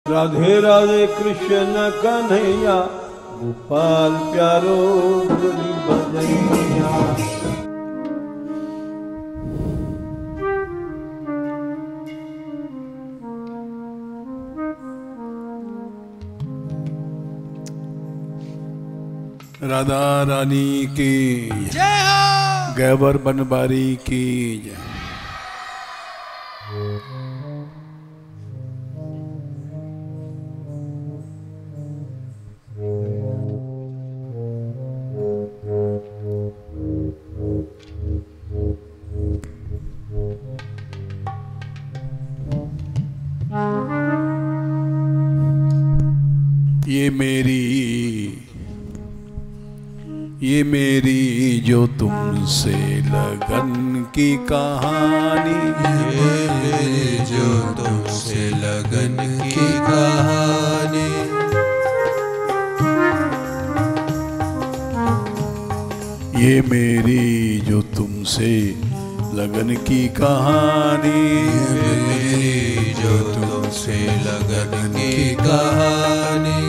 राधे राधे कृष्ण कन्हैया गोपाल प्यारो गुरु बजैया। राधा रानी की जय हो, गैबर बनबारी की जय। ये मेरी जो तुमसे लगन की कहानी, ये मेरी जो तुमसे लगन की कहानी, ये मेरी जो तुमसे लगन की कहानी, ये मेरी जो तुमसे लगन की कहानी।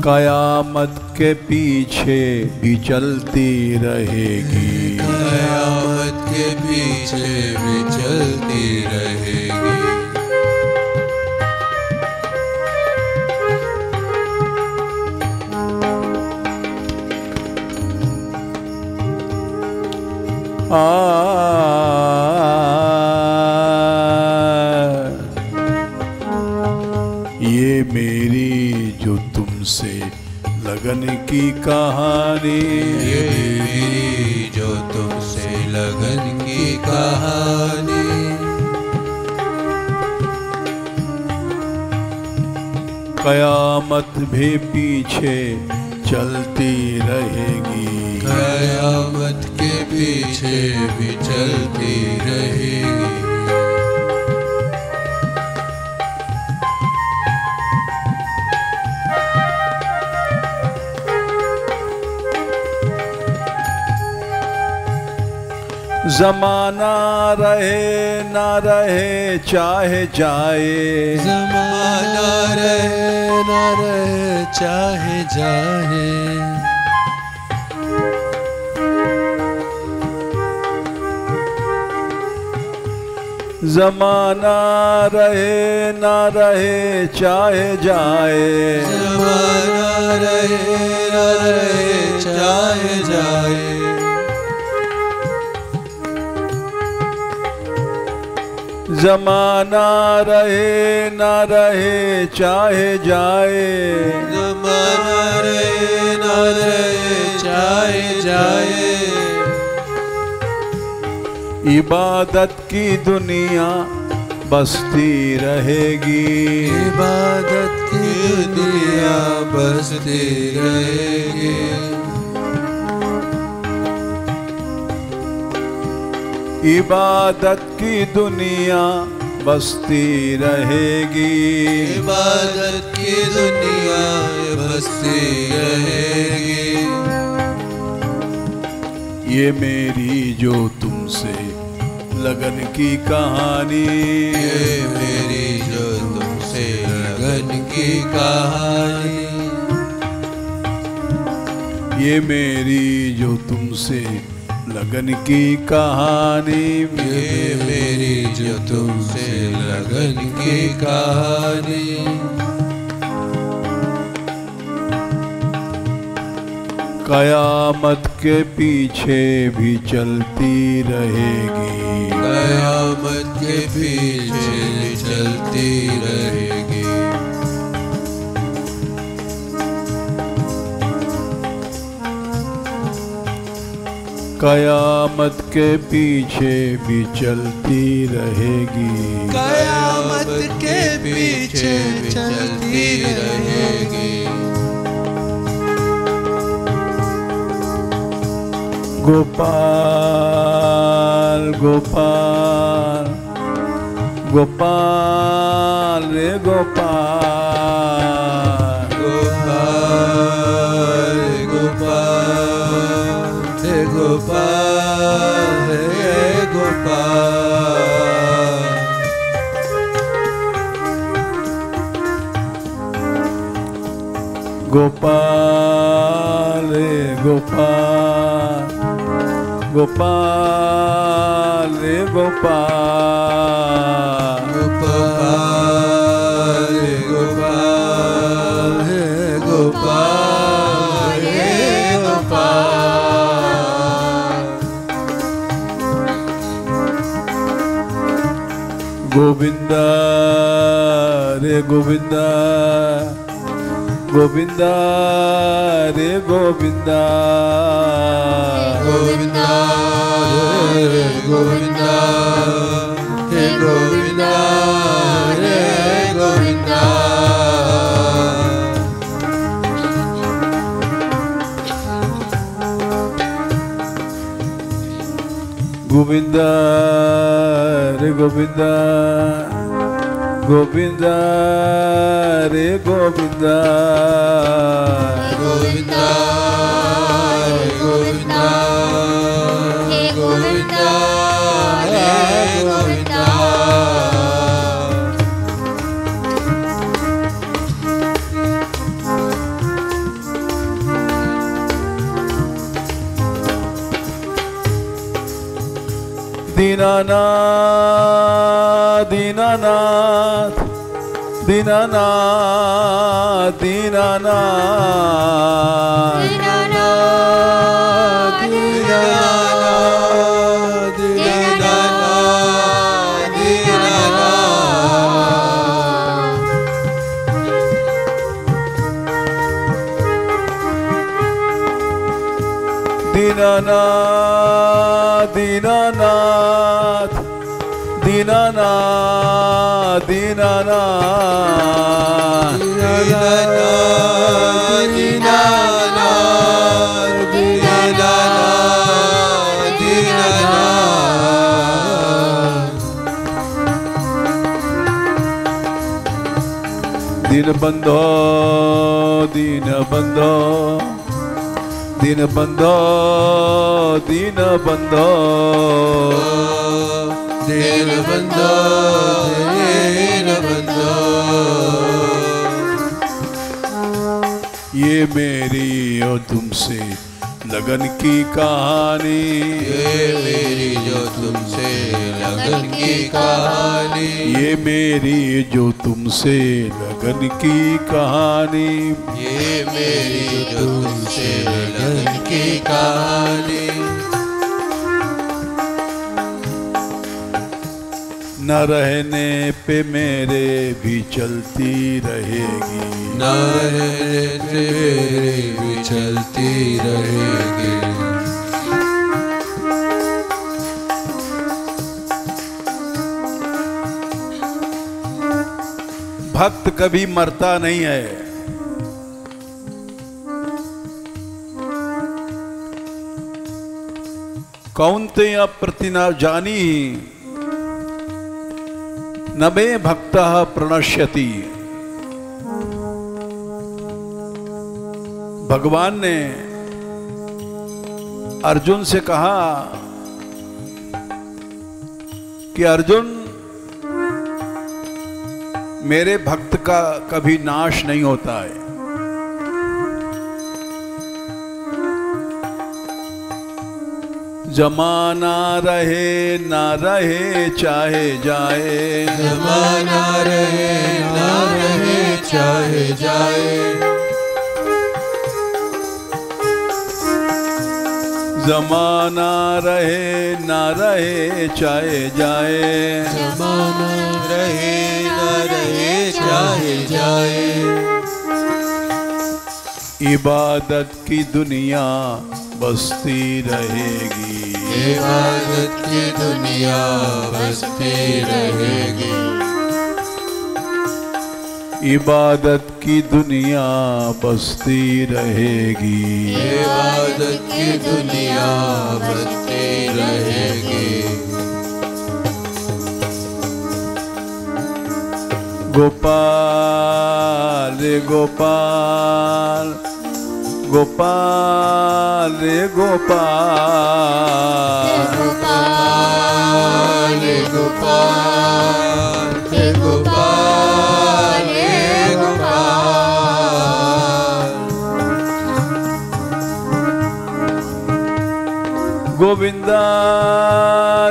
कयामत के पीछे भी चलती रहेगी, कयामत के पीछे भी चलती रहेगी। ये मेरी जो तुमसे लगन की कहानी, ये मेरी जो तुमसे लगन की कहानी। कयामत भी पीछे चलती रहेगी, कयामत के पीछे भी चलती रहेगी। ज़माना रहे ना रहे चाहे जाए, ज़माना रहे ना रहे चाहे जाए, ज़माना रहे ना रहे चाहे जाए, ज़माना रहे ना रहे चाहे जाए। ज़माना रहे ना रहे चाहे जाए, ज़माना रहे ना रहे चाहे जाए। इबादत की दुनिया बसती रहेगी, इबादत की दुनिया बसती रहेगी। इबादत की दुनिया बसती रहेगी, इबादत की दुनिया बसती रहेगी। ये मेरी जो तुमसे लगन की कहानी, ये मेरी जो तुमसे लगन की कहानी। ये मेरी जो तुमसे लगन की कहानी, ये मेरी जो तुमसे लगन की कहानी। कयामत के पीछे भी चलती रहेगी, कयामत के पीछे चलती रहेगी। कयामत के पीछे भी चलती रहेगी, कयामत के पीछे चलती रहेगी। गोपाल गोपाल गोपाल रे गोपाल, गोपाल गोपाल गोपाल गोपाल रे गोपाल, गोपाल रे गोपाल, गोपाल रे गोपाल हे गोपाल रे गोपाल। गोविंदा रे गोविंदा, गोविंदा रे गोविंदा, गोविंदा रे गोविंदा हे गोविंदा रे गोविंदा। गोविंदा रे गोविंदा, गोविंदा रे गोविंदा, गोविंदा रे गोविंदा हे गोविंदा रे गोविंदा। दीनानाथ दीनानाथ दीनानाथ दीनानाथ दीनानाथ दीनानाथ दीनानाथ दीनानाथ दीनानाथ दीनानाथ दीनानाथ दीनबंधो दीनबंधो दीनबंधो दीनबंधो दीनबंधो दीनबंधो। ये मेरी और तुमसे लगन की कहानी, ये मेरी जो तुमसे लगन की कहानी, ये मेरी जो तुमसे लगन की कहानी, ये मेरी जो तुमसे लगन की कहानी। न रहने पे मेरे भी चलती रहेगी, न रहने पे मेरी भी चलती रहेगी। भक्त कभी मरता नहीं है। कौन्तेय प्रतिना जानी न मे भक्तः प्रणश्यति। भगवान ने अर्जुन से कहा कि अर्जुन, मेरे भक्त का कभी नाश नहीं होता है। जमाना रहे ना रहे चाहे जाए, जमाना रहे ना रहे चाहे जाए, जमाना रहे ना रहे चाहे जाए, जमाना रहे ना रहे चाहे जाए। इबादत की दुनिया बसती रहेगी, इबादत की दुनिया बसती रहेगी, इबादत की दुनिया बसती रहेगी, इबादत की दुनिया बसती रहेगी। गोपाल रे गोपाल, गोपाल रे गोपाल, गोपाल रे गोपाल हे गोपाल रे गोपाल। गोविंदा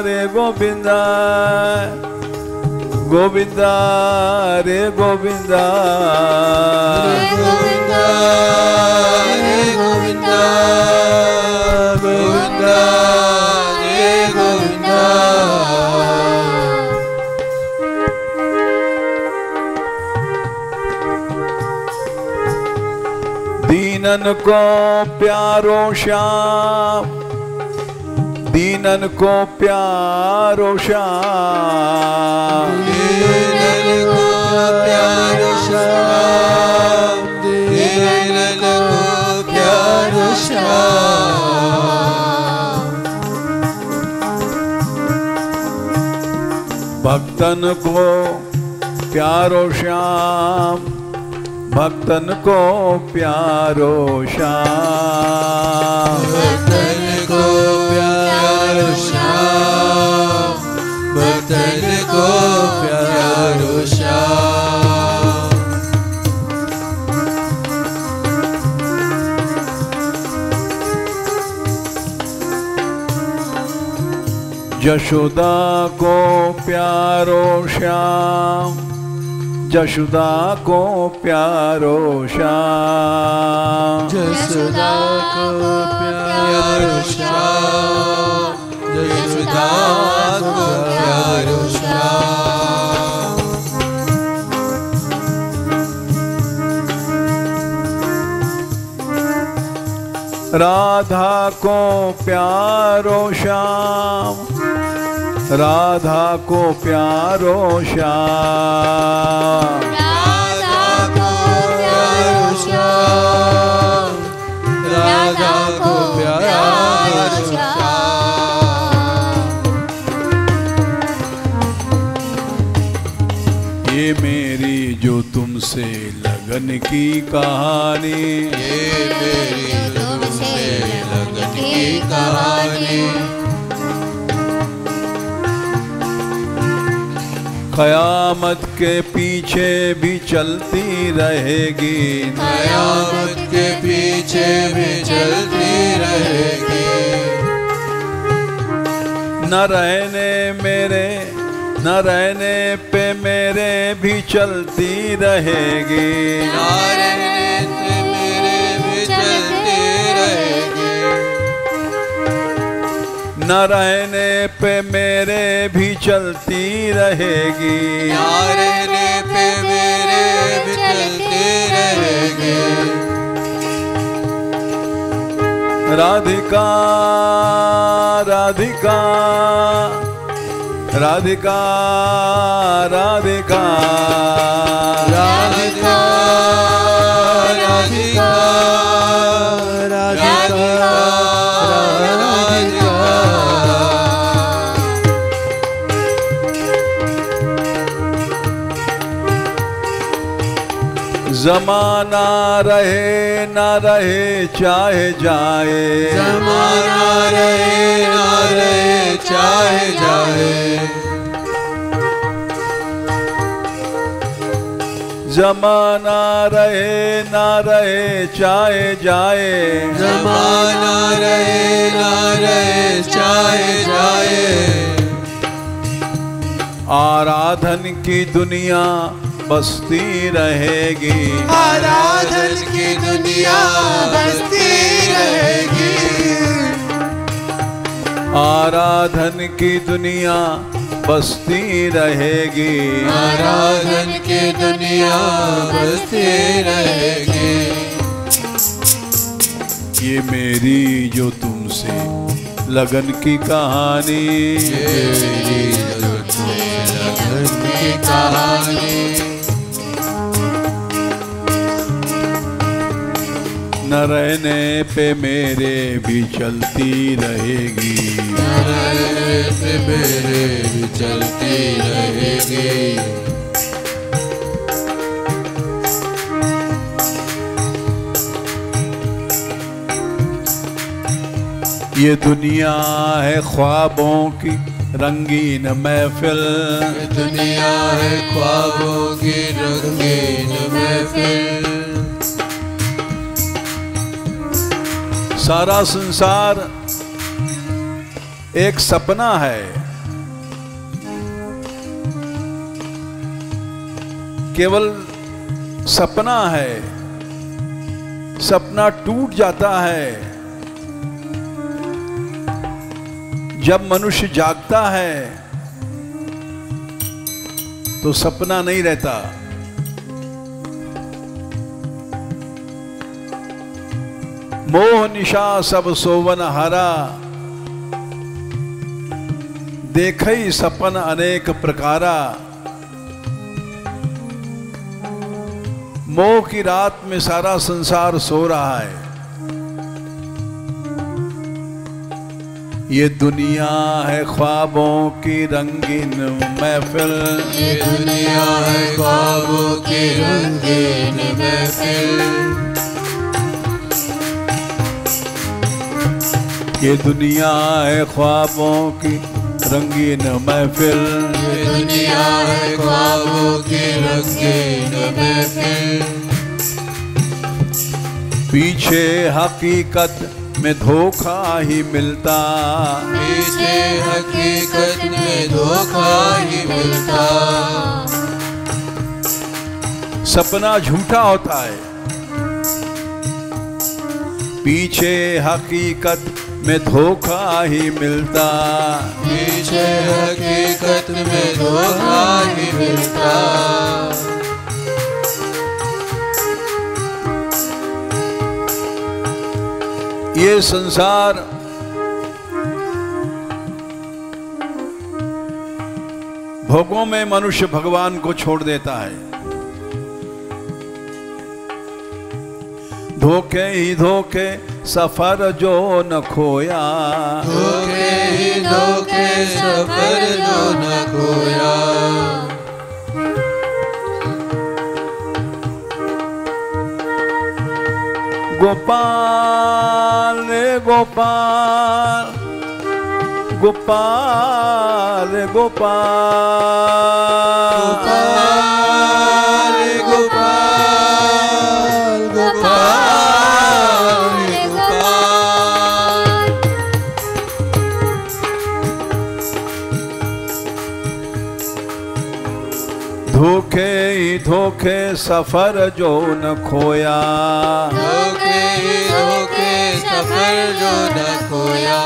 रे गोविंदा, गोविंदा रे गोविंदा, गोविंदा रे गोविंदा, गोविंदा रे गोविंदा। दीनन को प्यारो श्याम, दीनन को प्यारो श्याम, दीनन को प्यारो श्याम, दीनन को प्यारो श्याम। भक्तन को प्यारो श्याम, भक्तन को प्यारो श्याम, भक्तन को प्यारो श्याम, भक्तन को प्यारो श्याम। यशोदा को प्यारो श्याम, यशोदा को प्यारो श्याम, यशोदा को प्यारो श्याम, यशोदा को प्यारो श्याम। राधा को प्यारो श्याम, राधा को प्यारो श्याम, राधा को प्यारो श्याम, राधा को प्यारो श्याम। ये मेरी जो तुमसे लगन की कहानी, ये मेरी तुमसे लगन की कहानी, कयामत के पीछे भी चलती रहेगी, कयामत के पीछे भी चलती रहेगी। न रहने मेरे, न रहने पे मेरे भी चलती रहेगी, नारे से मेरे भी चलती रहेगी। न रहने पे मेरे भी चलती रहेगी, नारे पे मेरे भी चलती रहेगी। राधिका राधिका राधिका राधिका राधिका राधिका राधिका राधिका। जमाना रहे ना रहे चाहे जाए, जमाना रहे ना रहे चाहे जाए, जमाना रहे ना रहे चाहे जाए, जमाना रहे ना रहे चाहे जाए। आराधन की दुनिया बसती रहेगी, आराधन की दुनिया बसती रहेगी, आराधन की दुनिया बसती रहेगी, आराधन की दुनिया बसती रहेगी। ये मेरी जो तुमसे लगन की कहानी, ये मेरी जो तुमसे लगन की कहानी, न रहने पे मेरे भी चलती रहेगी, न रहने पे मेरे भी चलती रहेगी। ये दुनिया है ख्वाबों की रंगीन महफिल, ये दुनिया है ख्वाबों की रंगीन महफिल, सारा संसार एक सपना है, केवल सपना है। सपना टूट जाता है जब मनुष्य जागता है, तो सपना नहीं रहता। मोह निशा सब सोवन हारा, देखई सपन अनेक प्रकारा। मोह की रात में सारा संसार सो रहा है। ये दुनिया है ख्वाबों की रंगीन महफिल, ये दुनिया है ख्वाबों की रंगीन महफिल। ये दुनिया है ख्वाबों की रंगीन महफिल, ये दुनिया है ख्वाबों की रंगीन महफिल। पीछे हकीकत में धोखा ही मिलता, पीछे हकीकत में धोखा ही मिलता। सपना झूठा होता है। पीछे हकीकत में धोखा ही मिलता, पीछे हकीकत में धोखा ही मिलता। ये संसार भोगों में मनुष्य भगवान को छोड़ देता है। धोखे ही धोखे सफर जो न खोया, धोखे ही धोखे सफर जो न खोया। गोपाल गोपाल गोपाल गोपाल गोपाल गोपाल गोपाल गोपाल। धोखे ही धोखे सफर जो न खोया, धोखे ही धोखे सफर जो न खोया।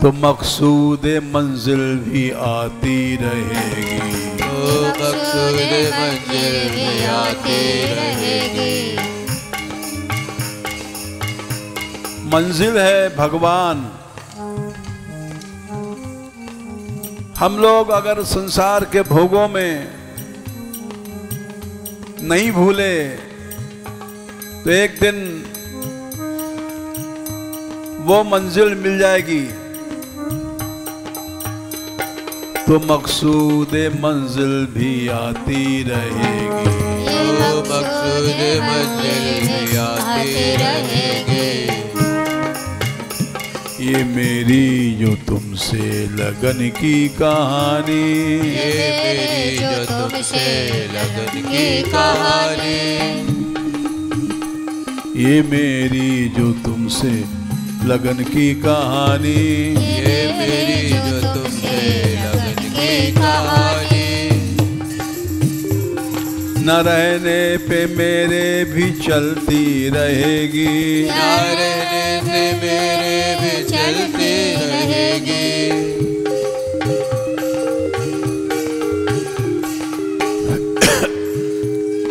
तो मकसूद मंजिल भी आती रहेगी, तो मकसूद मंजिल भी आती रहेगी। मंजिल है भगवान। हम लोग अगर संसार के भोगों में नहीं भूले तो एक दिन वो मंजिल मिल जाएगी। तो मकसूद मंजिल भी आती रहेगी, तो मकसूद मंजिल भी आती रहेगी। ये मेरी जो तुमसे लगन की कहानी, ये मेरी जो तुमसे लगन की कहानी। ये मेरी जो तुमसे लगन की कहानी, ये मेरी जो तुमसे लगन की कहानी। न रहने पे मेरे भी चलती रहेगी, न रहने से मेरे भी चलती रहेगी।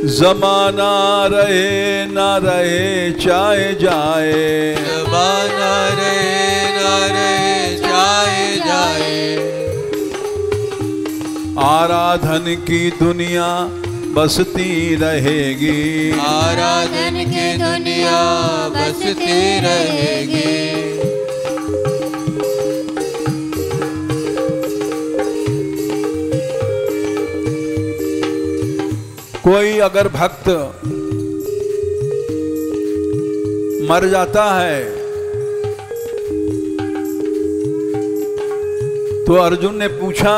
जमाना रहे न रहे चाहे जाए, जमाना रहे न रहे चाहे जाए। आराधन की दुनिया बसती रहेगी, आराधन की दुनिया बसती रहेगी। कोई अगर भक्त मर जाता है तो अर्जुन ने पूछा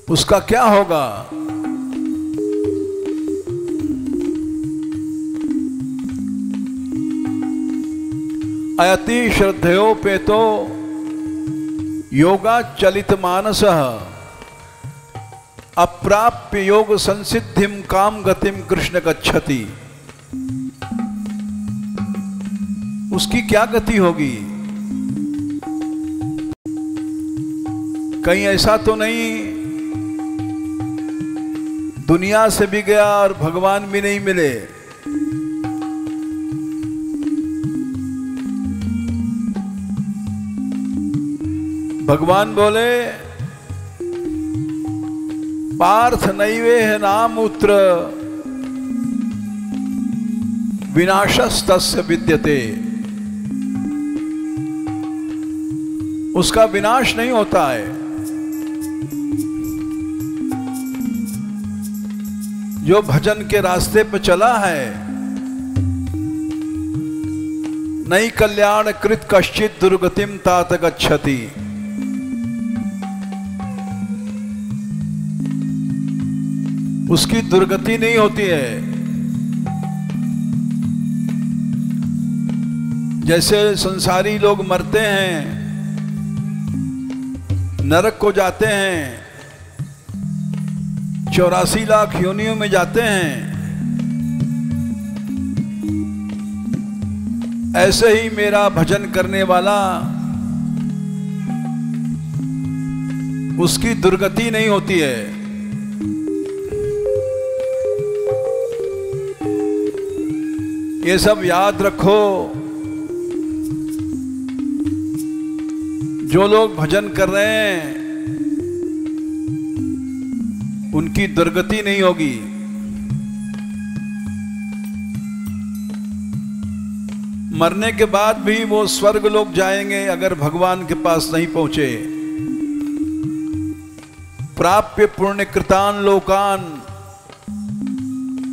उसका क्या होगा? अयति श्रद्धयोपेतो योगा चलित मानसः अप्राप्य योग संसिद्धिम काम गतिम कृष्ण गच्छति। उसकी क्या गति होगी? कहीं ऐसा तो नहीं दुनिया से भी गया और भगवान भी नहीं मिले? भगवान बोले पार्थ नैवेह नामूत्र विनाशस्तस्य विद्यते। उसका विनाश नहीं होता है। जो भजन के रास्ते पर चला है, नई कल्याण कृत कश्चित दुर्गतिम तात गच्छति। उसकी दुर्गति नहीं होती है। जैसे संसारी लोग मरते हैं, नरक को जाते हैं, 84 लाख योनियों में जाते हैं, ऐसे ही मेरा भजन करने वाला, उसकी दुर्गति नहीं होती है। ये सब याद रखो। जो लोग भजन कर रहे हैं उनकी दुर्गति नहीं होगी। मरने के बाद भी वो स्वर्ग लोग जाएंगे अगर भगवान के पास नहीं पहुंचे। प्राप्य पुण्य कृतान लोकान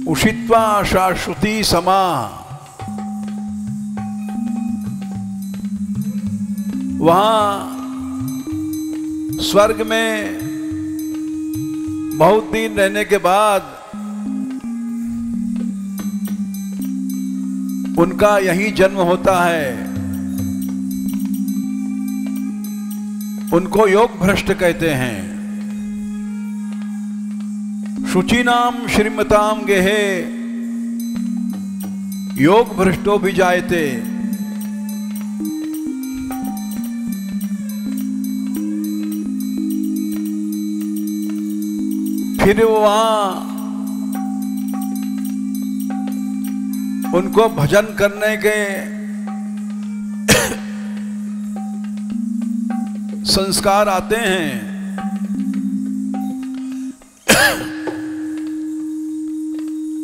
उषित्वा शाश्वती समा। वहां स्वर्ग में बहुत दिन रहने के बाद उनका यहीं जन्म होता है। उनको योग भ्रष्ट कहते हैं। शुचीनाम श्रीमताम गेहे योग भ्रष्टो भी जायते। फिर वहां उनको भजन करने के संस्कार आते हैं।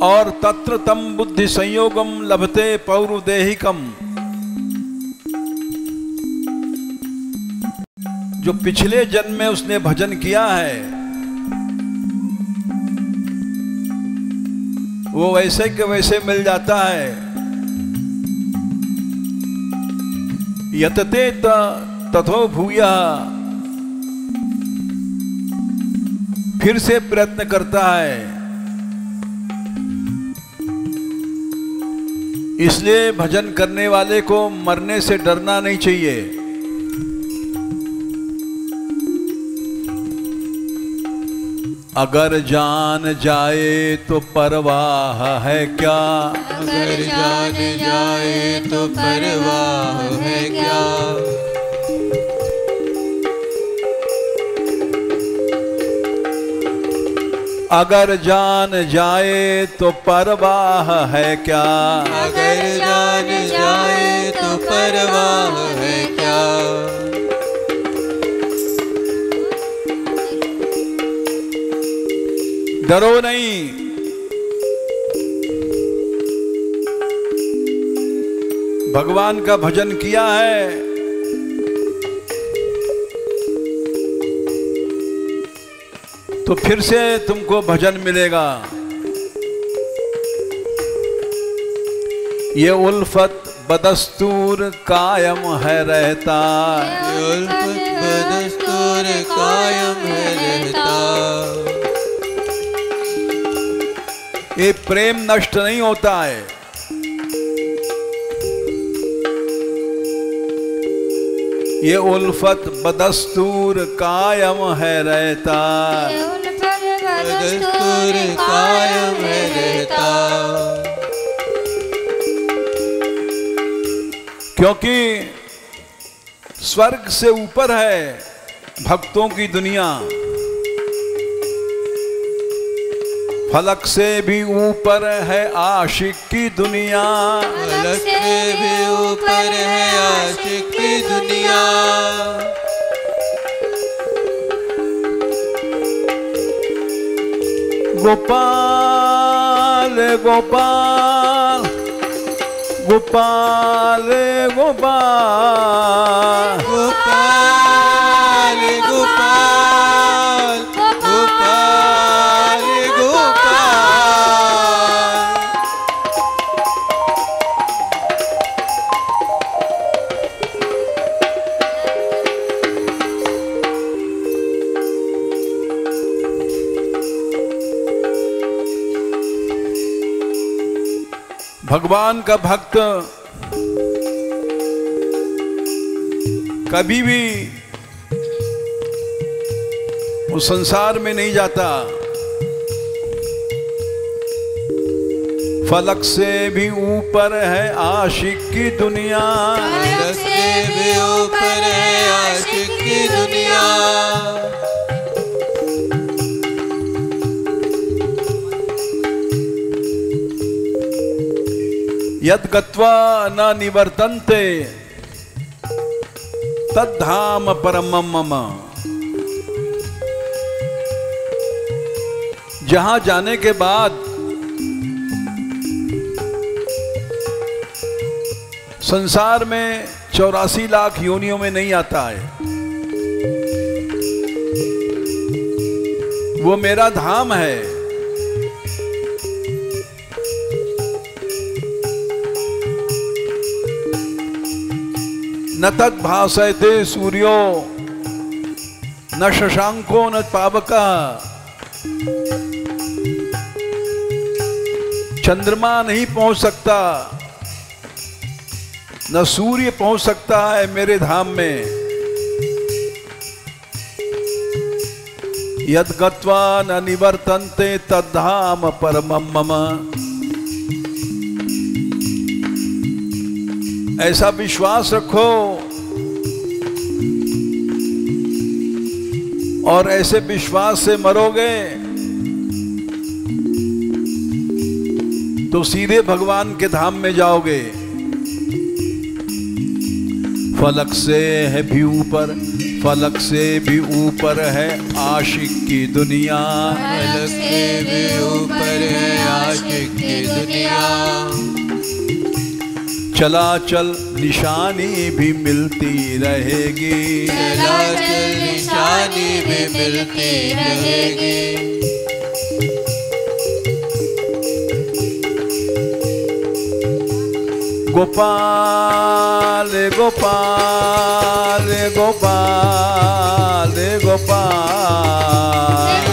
और तत्र तम बुद्धि संयोगम लभते पौरुदेहिकम। जो पिछले जन्म में उसने भजन किया है वो वैसे के वैसे मिल जाता है। यतते तथो भूया। फिर से प्रयत्न करता है। इसलिए भजन करने वाले को मरने से डरना नहीं चाहिए। अगर जान जाए तो परवाह है क्या। अगर जान जाए तो परवाह है क्या। अगर जान जाए तो परवाह है क्या। अगर जान जाए तो परवाह है क्या। डरो नहीं। भगवान का भजन किया है तो फिर से तुमको भजन मिलेगा। ये उल्फत बदस्तूर कायम है रहता। ये उल्फत बदस्तूर कायम है रहता। ये प्रेम नष्ट नहीं होता है। ये उल्फत बदस्तूर कायम है रहता, दस्तूर कायम है रहता। क्योंकि स्वर्ग से ऊपर है भक्तों की दुनिया, फलक से भी ऊपर है आशिक की दुनिया, फलक से भी ऊपर है आशिक की दुनिया। गोपाल गोपाल गोपाल गोपाल गोपाल गोपाल गोपाल गोपाल। भगवान का भक्त कभी भी उस संसार में नहीं जाता, फलक से भी ऊपर है आशिक की दुनिया, फलक से भी ऊपर है आशिक की दुनिया। यद गत्वा न निवर्तन्ते तद्धाम परमम मम। जहां जाने के बाद संसार में 84 लाख योनियों में नहीं आता है, वो मेरा धाम है। न तत् भासयते सूर्यो न शशांको न पावका। चंद्रमा नहीं पहुंच सकता, न सूर्य पहुंच सकता है मेरे धाम में। यद गत्वा न निवर्तन्ते तद्धाम परमम मम। ऐसा विश्वास रखो और ऐसे विश्वास से मरोगे तो सीधे भगवान के धाम में जाओगे। फलक से है भी ऊपर, फलक से भी ऊपर है आशिक की दुनिया, फलक से भी ऊपर है आशिक की दुनिया। चलाचल निशानी भी मिलती रहेगी, चलाचल निशानी भी मिलती रहेगी। गोपाल गोपाल गोपाल गोपाल गोपाल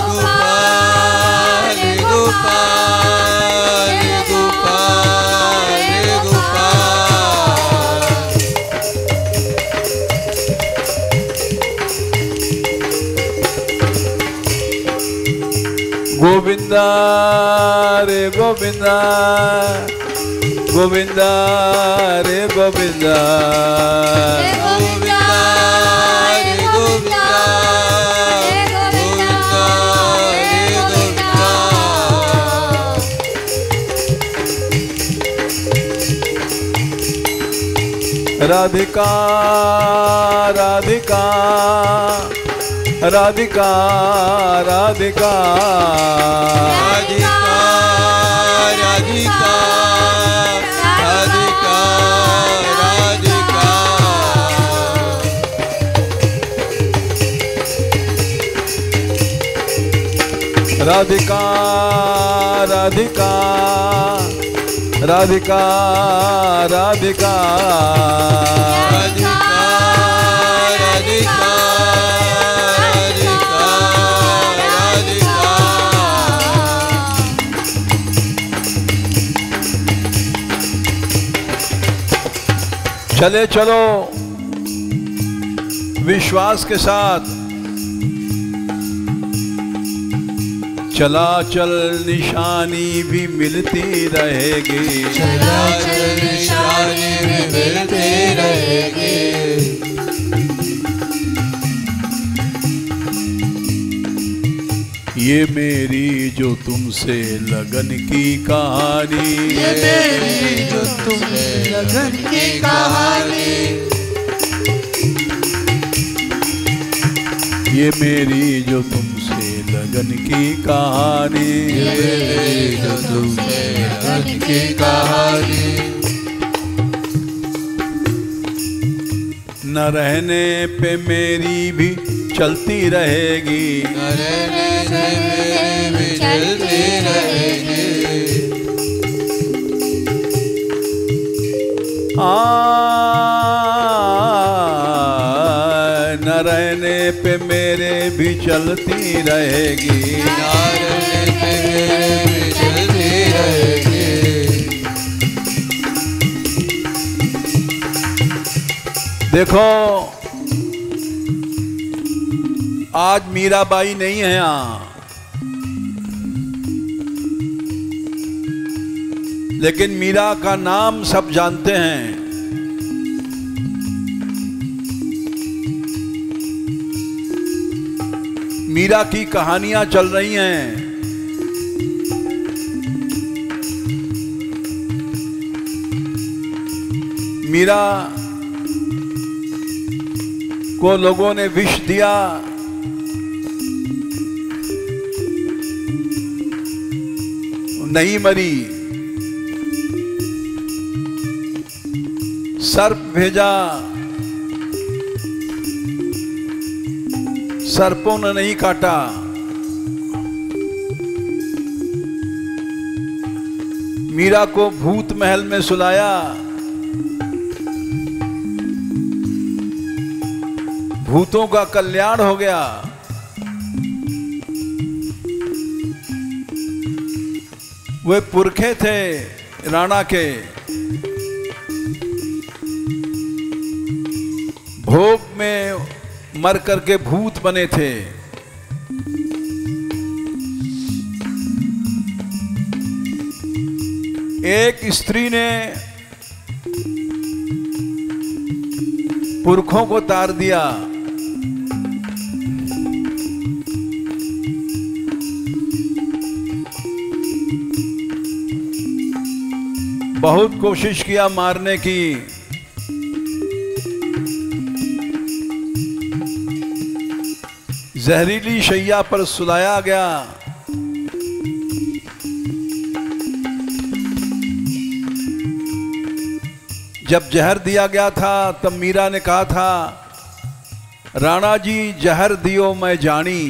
गोपाल गोपाल गोपाल। गोविंदा रे गोविंदा, गोविंदा रे गोविंदा, गोविंदा रे गोविंदा, गोविंदा रे गोविंदा। राधिका राधिका राधिका राधिका राधिका राधिका राधिका राधिका। राधिका राधिका राधिका राधिका राधिका राधिका राधिका राधिका। चले चलो विश्वास के साथ चलाचल निशानी भी मिलती रहेगी, चलाचल निशानी भी मिलती रहेगी। ये मेरी जो तुमसे लगन की कहानी, ये मेरी जो तुमसे लगन की कहानी, ये मेरी जो तुमसे लगन की कहानी, ये मेरी जो तुमसे लगन की कहानी। न रहने पे मेरी भी चलती रहेगी, न रहने से मेरी भी चलती रहेगी। न रहने पे मेरे भी चलती रहेगी, न रहने पे मेरे भी चलती रहेगी। देखो आज मीराबाई नहीं है यहाँ, लेकिन मीरा का नाम सब जानते हैं। मीरा की कहानियां चल रही हैं। मीरा को लोगों ने विष दिया, नहीं मरी। सर्प भेजा, सर्पों ने नहीं काटा। मीरा को भूत महल में सुलाया, भूतों का कल्याण हो गया। वे पुरखे थे राणा के, भोग में मर करके भूत बने थे। एक स्त्री ने पुरखों को तार दिया। बहुत कोशिश किया मारने की, जहरीली शैया पर सुलाया गया। जब जहर दिया गया था तब मीरा ने कहा था, राणा जी जहर दियो मैं जानी।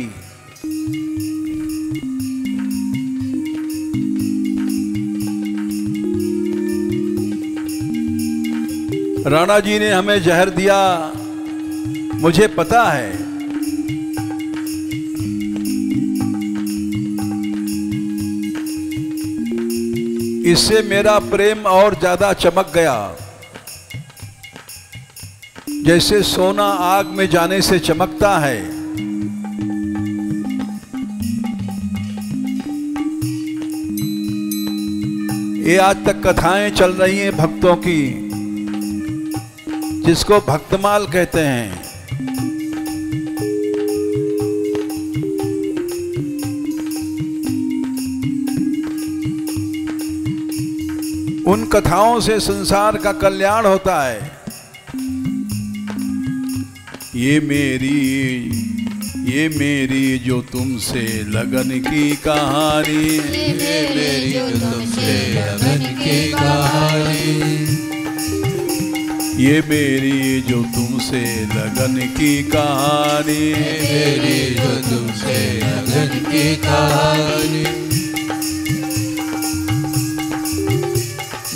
राणा जी ने हमें जहर दिया, मुझे पता है। इससे मेरा प्रेम और ज्यादा चमक गया, जैसे सोना आग में जाने से चमकता है। ये आज तक कथाएं चल रही हैं भक्तों की, जिसको भक्तमाल कहते हैं। उन कथाओं से संसार का कल्याण होता है। ये मेरी जो तुमसे लगन की कहानी, ये मेरी जो तुमसे लगन की कहानी, ये मेरी जो तुमसे लगन की कहानी, ये मेरी जो तुमसे लगन की कहानी।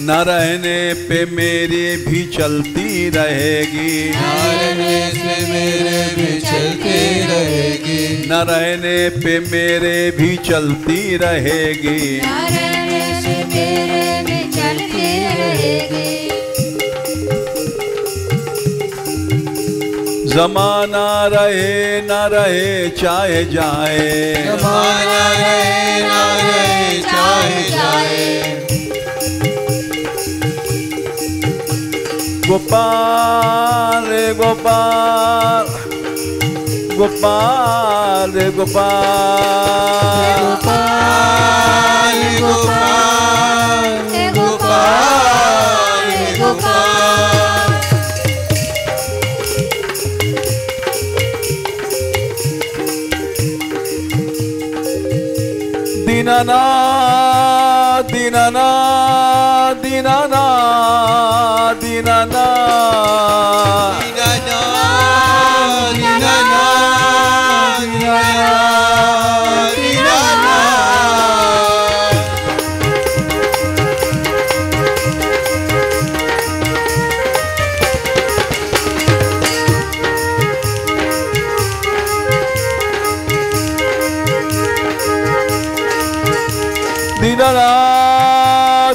न रहने पे मेरे भी चलती रहेगी, न रहने से मेरे भी चलती रहेगी, न रहने पे मेरे भी चलती रहेगी। न रहने से मेरे भी चलती रहेगी। जमाना रहे न रहे चाहे जाए, जमाना रहे ना रहे चाहे जाए। गोपाल रे गोपाल, गोपाल रे गोपाल, गोपाल गोपाल गोपाल गोपाल। दीनानाथ दीनानाथ दीनानाथ दीनानाथ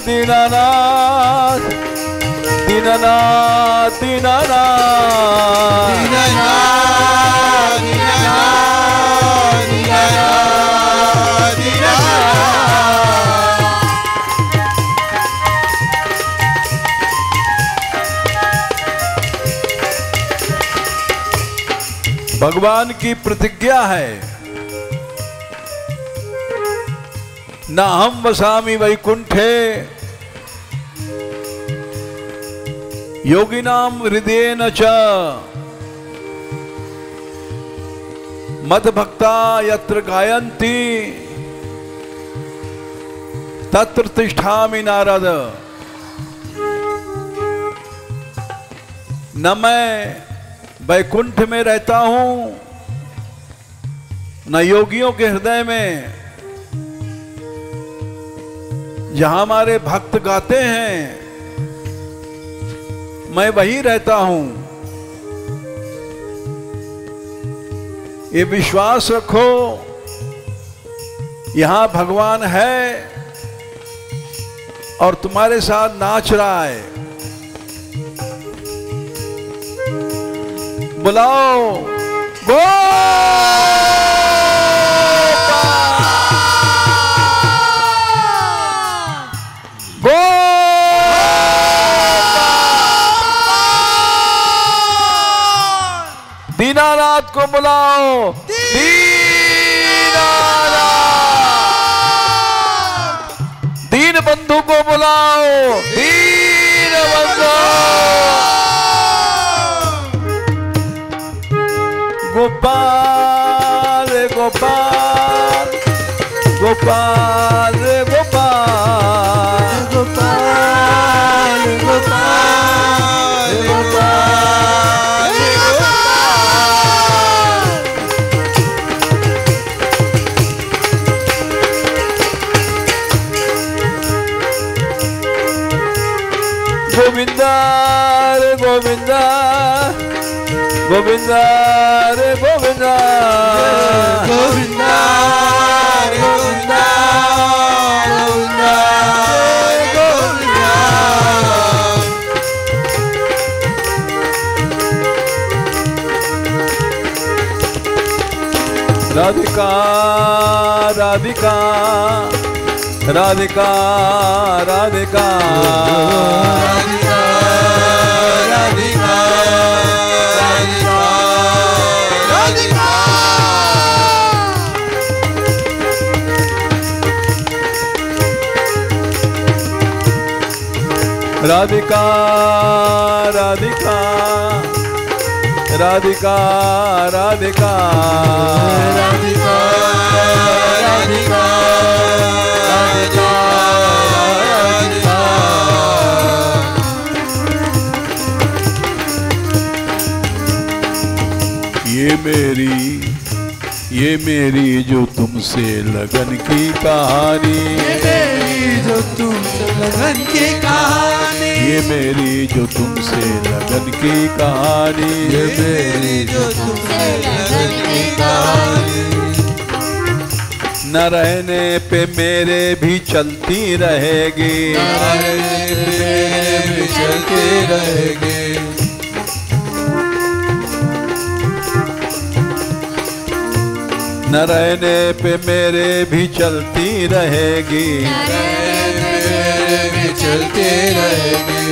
दीनानाथ दीनानाथ दीनानाथ भगवान की प्रतिज्ञा है, न हम वसामि वैकुंठे योगिनां हृदयेन च मद्भक्ता यत्र गायन्ति तत्र तिष्ठामि नारद। न मैं वैकुंठ में रहता हूं न योगियों के हृदय में, जहां हमारे भक्त गाते हैं मैं वहीं रहता हूं। ये विश्वास रखो, यहां भगवान है और तुम्हारे साथ नाच रहा है। बुलाओ दीनानाथ को बुलाओ, दीनानाथ। दीन बंधु को बुलाओ, दीन बंधु। गोपाल रे गोपाल, गोपाल रे गोपाल, गोपाल गोपाल गोपाल गोविंदा रे गोविंदा, गोविंदा रे गोविंदा, गोविंदा रे गोविंदा, गोविंदा रे गोविंदा। राधिका राधिका राधिका राधिका राधिका राधिका राधिका राधिका राधिका राधिका राधिका राधिका राधिका राधिका राधिका। ये मेरी जो तुमसे लगन की कहानी, जो तुमसे लगन की कहानी, ये मेरी जो तुमसे लगन की कहानी, ये मेरी जो तुमसे लगन की कहानी। न रहने पे मेरे भी चलती रहेगी, मेरे भी चलती रहेगी। न रहने पे मेरे भी चलती रहेगी, मेरे भी चलती रहेगी।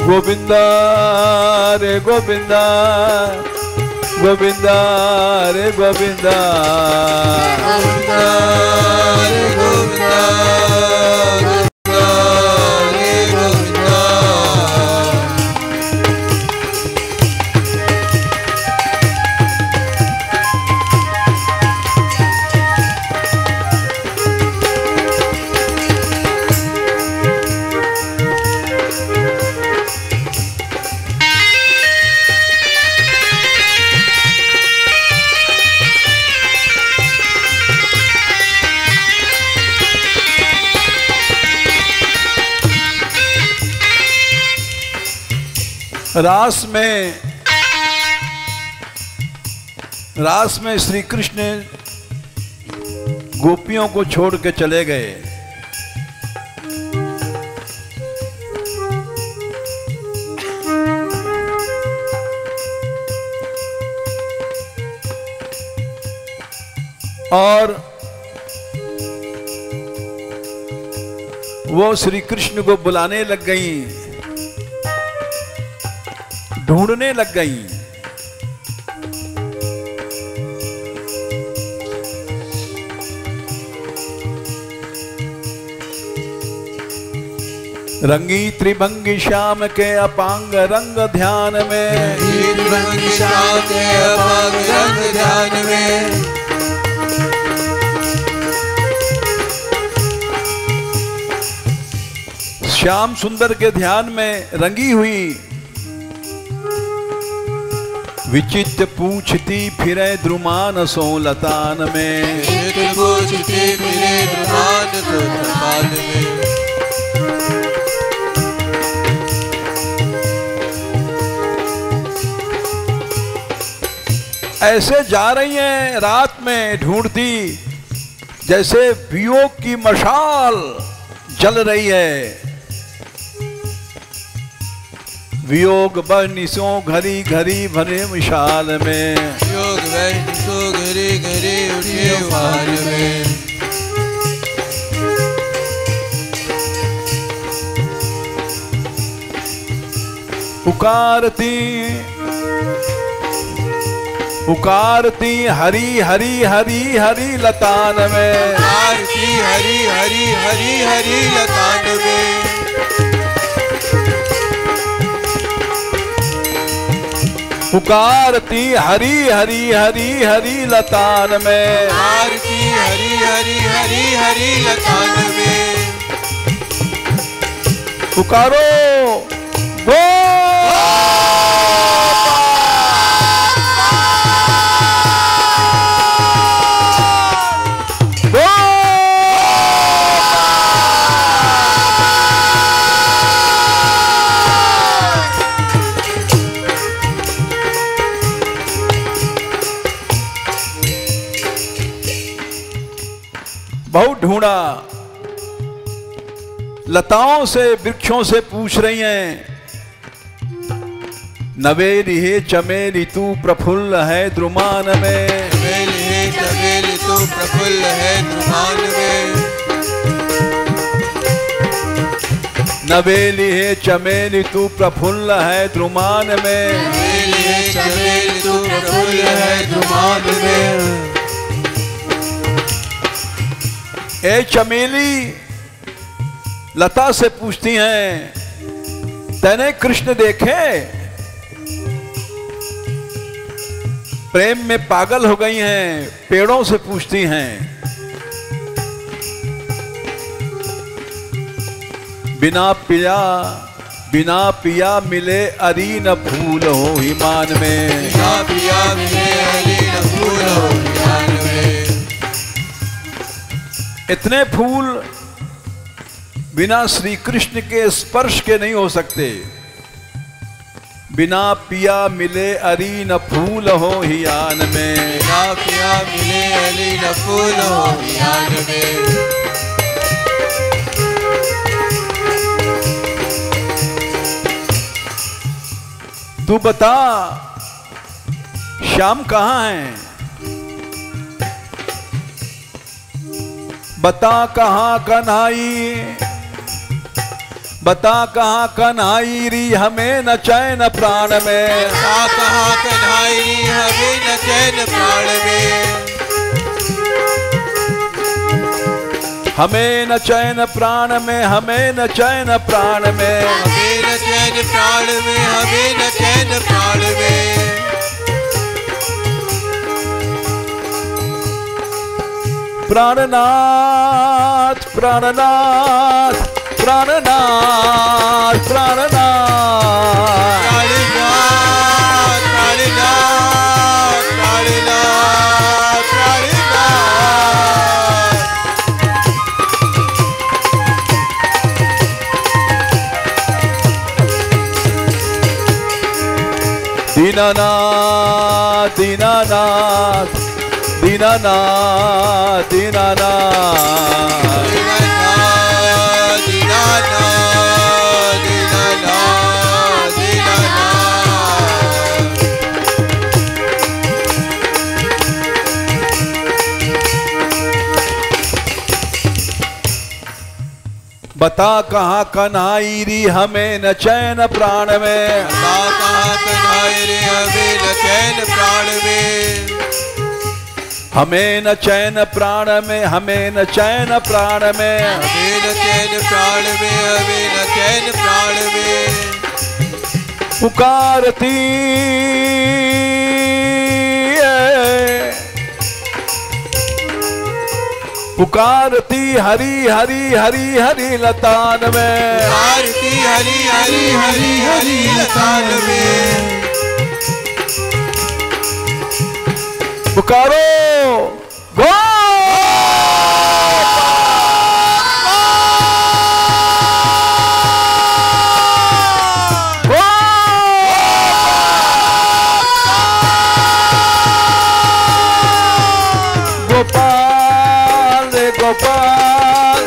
गोविंदा रे गोविंदा, गोविंदा रे गोविंदा, गोविंदा रे गोविंदा, गोविंदा रे गोविंदा। रास में श्री कृष्ण गोपियों को छोड़ के चले गए। और वो श्री कृष्ण को बुलाने लग गई, ढूंढने लग गई। रंगी त्रिभंगी श्याम के अपांग रंग ध्यान में, त्रिभंगी श्याम के अपांग रंग ध्यान में। श्याम सुंदर के ध्यान में रंगी हुई विचित्र पूछती फिरे द्रुमान सो लतान में, विचित्र पूछती फिरे द्रुमान सो लतान में। ऐसे जा रही हैं रात में ढूंढती, जैसे वियोग की मशाल जल रही है। वियोग बनिसों घरी घरी भरे मिशाल में, वियोग बनिसों घरी घरी उठे उफान में। पुकारती पुकारती हरी हरी हरी हरी लतान में, पुकारती हरी हरी हरी हरी लतान में। पुकारती हरी हरी हरी हरी लतान में, पुकारती हरी हरी हरी हरी लतान में। पुकारो गो बहुत ढूंढा, लताओं से वृक्षों से पूछ रही हैं, नवेली है चमेली तू प्रफुल्ल है द्रुमान में, नवेली है चमेली तू प्रफुल्ल है द्रुमान में। नवेली है चमेली तू प्रफुल्ल है द्रुमान में, नवेली है चमेली तू प्रफुल्ल है द्रुमान में। ए चमेली लता से पूछती हैं, तैने कृष्ण देखे? प्रेम में पागल हो गई हैं, पेड़ों से पूछती हैं। बिना पिया मिले अरी न फूल हो हिमान में, बिना पिया मिले अरी न फूल हो हिमान में। इतने फूल बिना श्री कृष्ण के स्पर्श के नहीं हो सकते। बिना पिया मिले अरी न फूल हो हियान में, बिना पिया मिले अरी न फूल हो हियान में। तू बता श्याम कहाँ है? बता कहाँ कन्हाई, बता कहाँ कन्हाई री हमें न चैन प्राण में। बता कहाँ कन्हाई री हमें न चैन प्राण में। हमें न चैन प्राण में, हमें न चैन प्राण में, हमें न चैन प्राण में, हमें न चैन प्राण में। प्राणनाथ प्राणनाथ प्राणनाथ प्राणनाथ प्राणनाथ प्राणनाथ प्राणनाथ प्राणनाथ। दीनानाथ दीनानाथ दीनानाथ दीनानाथ दीनानाथ दीनानाथ दीनानाथ दीनानाथ। बता कहाँ कन्हाई री हमें न चैन प्राण में। बता कहाँ कन्हाई रे हमें न चैन प्राण में। हमें न चैन प्राण में, हमें न चैन प्राण में, हमें न चैन प्राण में, हमें न चैन प्राण में। पुकारती पुकारती हरी हरी हरी हरी लतान में। पुकारती हरी हरी हरी हरी लतान में। पुकारो गो गोपाल रे गोपाल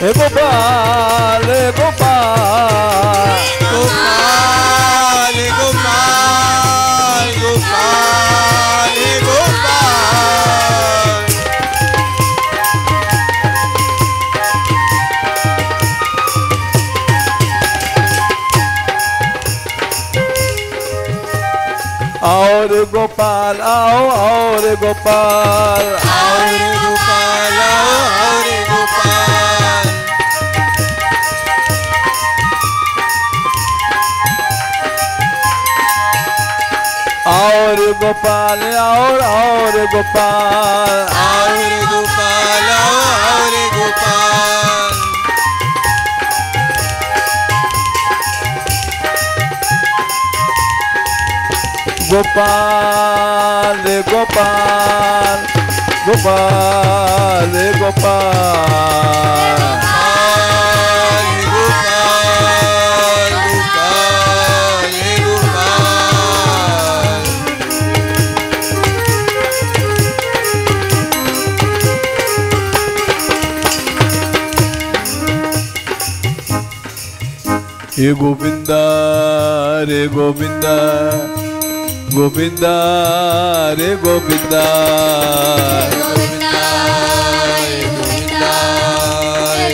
हे गोपाल रे गोपाल गोपाल गोपाल गोपाल गोपाल। और गोपाल आओ और गोपाल और गोपाल और गोपाल। और गोपाल और गोपाल और गोपाल और गोपाल। गोपाल गोपाल गोपाल गोपाल गोपाल गोपाल गोपाल। हे गोविंदा रे गोविंदा गोविंदा रे गोविंदा गोविंदा गोविंदा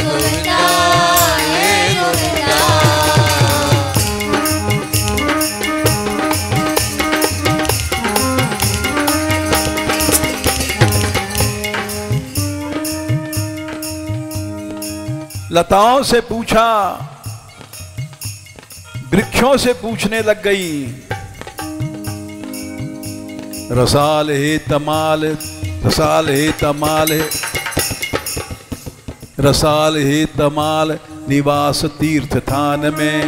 गोविंदा गोविंदा। लताओं से पूछा, वृक्षों से पूछने लग गई। रसाल हे तमाल, रसाल हे तमाल, रसाल हे तमाल निवास तीर्थ थान में।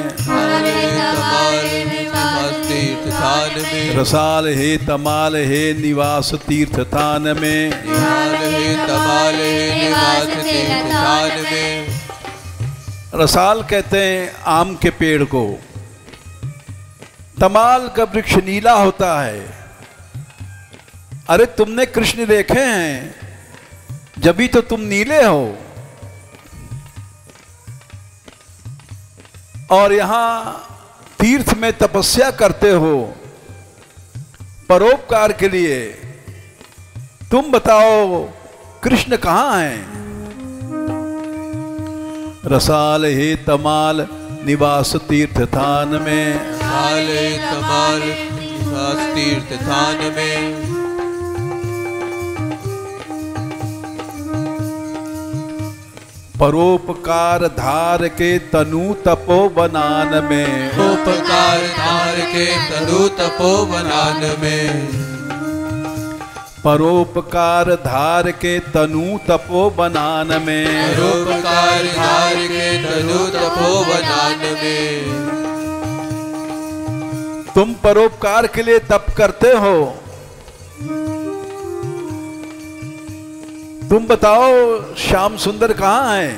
तीर्थ थान में। रसाल हे तमाल हे निवास तीर्थ थान में। हे तमाल हे निवास तीर्थ थान में। रसाल कहते हैं आम के पेड़ को, तमाल का वृक्ष नीला होता है। अरे तुमने कृष्ण देखे हैं, जभी तो तुम नीले हो। और यहां तीर्थ में तपस्या करते हो परोपकार के लिए, तुम बताओ कृष्ण कहाँ हैं? रसाल हे तमाल निवास तीर्थ स्थान में, साले तमाल निवास तीर्थ स्थान में, परोपकार धार के तनु तपोवनान में, उपकार धार के तनु तपोवनान में, परोपकार धार के तनु तपोवनान में, परोपकार धार के तनु तपोवनान में। तुम परोपकार के लिए तप करते हो, तुम बताओ श्याम सुंदर कहाँ है?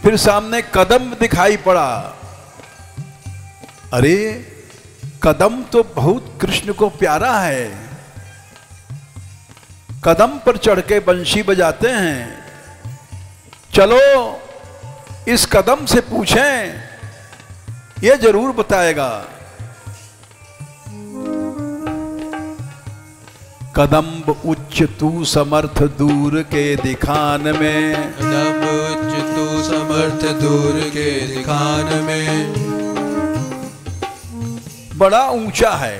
फिर सामने कदम दिखाई पड़ा। अरे कदम तो बहुत कृष्ण को प्यारा है, कदम पर चढ़ के बंशी बजाते हैं। चलो इस कदम से पूछें, यह जरूर बताएगा। कदम्ब उच्च तू समर्थ दूर के दिखान में, कदम उच्च तू समर्थ दूर के दिखान में। बड़ा ऊंचा है,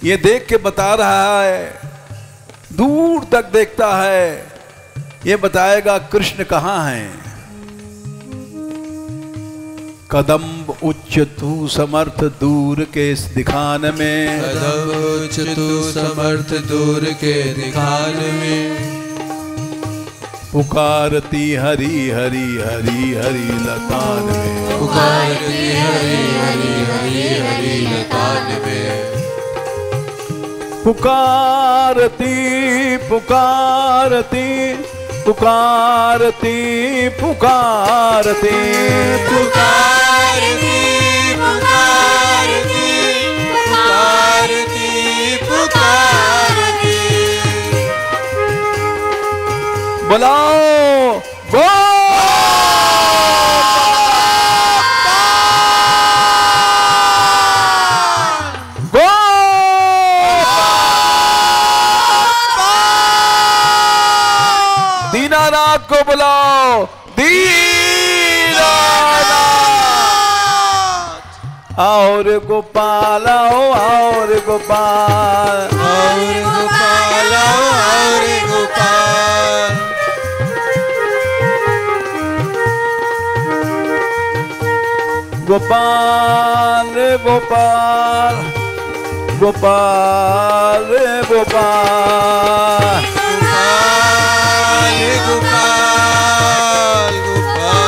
ये देख के बता रहा है, दूर तक देखता है, ये बताएगा कृष्ण कहाँ हैं। कदम्ब उच्च तू समर्थ दूर के इस दिखान में, कदम उच्च तू समर्थ दूर के दिखान में। पुकारती हरि हरि हरि हरि लतान में, पुकारती हरि हरि हरि हरि लतान में। पुकारती पुकारती पुकारती पुकारती पुकारती पुकारती पुकारती पुकारती। बुलाओ गो दीनानाथ को बुलाओ, दीनानाथ। और गोपाल आओ, और गोपाल, और गोपाल और गोपाल। गोपाल गोपाल गोपाल गोपाल गोपाल गोपाल गोपाल गोपाल।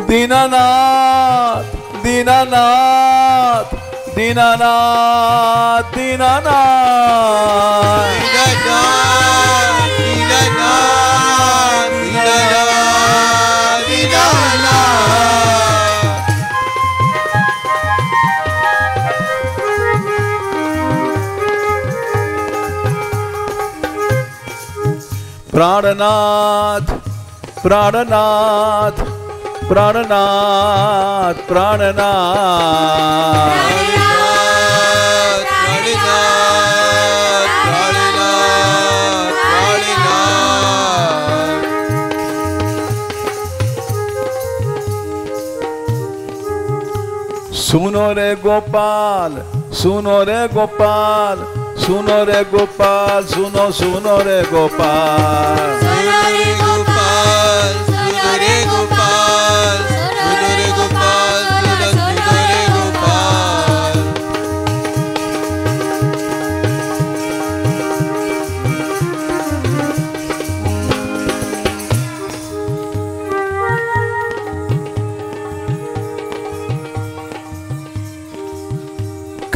दीनानाथ दीनानाथ दीनानाथ दीनानाथ दीनानाथ दीनानाथ दीनानाथ दीनानाथ। प्राणनाथ प्राणनाथ प्राणनाथ प्राणनाथ। प्राणनाथ प्राणनाथ प्राणनाथ प्राणनाथ। सुनो रे गोपाल, सुनो रे गोपाल, सुनो रे गोपाल, सुनो सुनो रे गोपाल। सुनो रे गोपाल, सुनो रे गोपाल, सुनो रे गोपाल, सुनो रे गोपाल।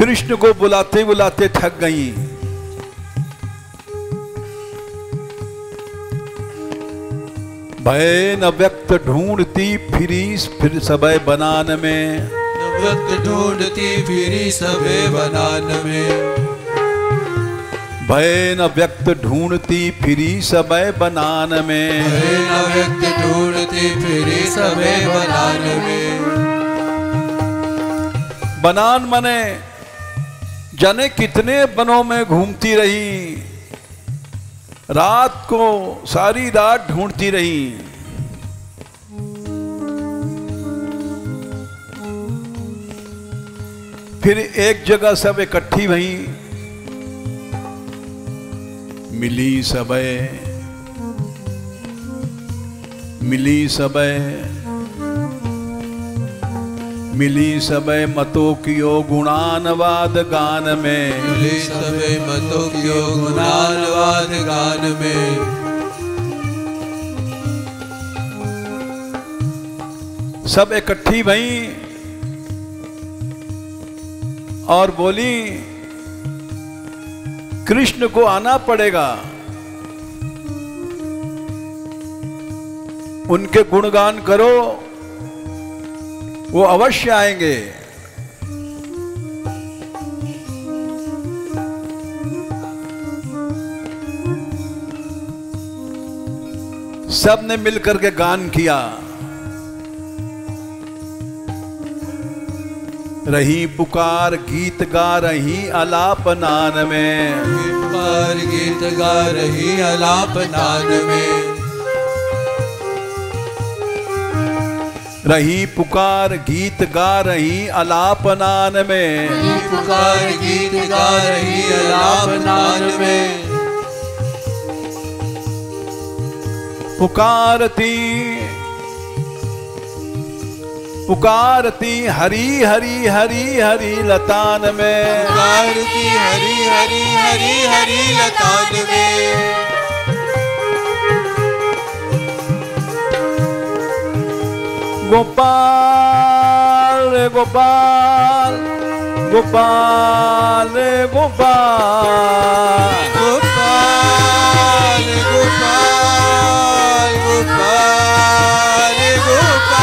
कृष्ण को बुलाते बुलाते थक गई। भय न व्यक्त ढूंढती फिर सबे बनान में, व्यक्त ढूंढती फिरी सबे बनान में। भय न व्यक्त ढूंढती फिरी सबे बनान में, भय न व्यक्त ढूंढती फिरी सबे बनान में। बनान मने जाने कितने बनों में घूमती रही, रात को सारी रात ढूंढती रही। फिर एक जगह सब इकट्ठी भई, मिली सबे, मिली सबे, मिली सबे मतों कियो गुणानवाद गान में, मिली सबे मतों कियो गुणानवाद गान में। सब इकट्ठी भई और बोली कृष्ण को आना पड़ेगा, उनके गुणगान करो, वो अवश्य आएंगे। सब ने मिलकर के गान किया। रही पुकार गीत गा रही आलाप नान में, पुकार गीत गा रही आलाप नान में। रही पुकार गीत गा रही आलाप नान में, पुकार गीत गा रही आलाप नान में। पुकारती पुकारती हरी हरी हरी हरी लतान में, पुकारती हरी हरी हरी हरी लतान में। गोपाल गोपाल गोपाल गोपाल गोपाल गोपाल गोपाल गोपाल।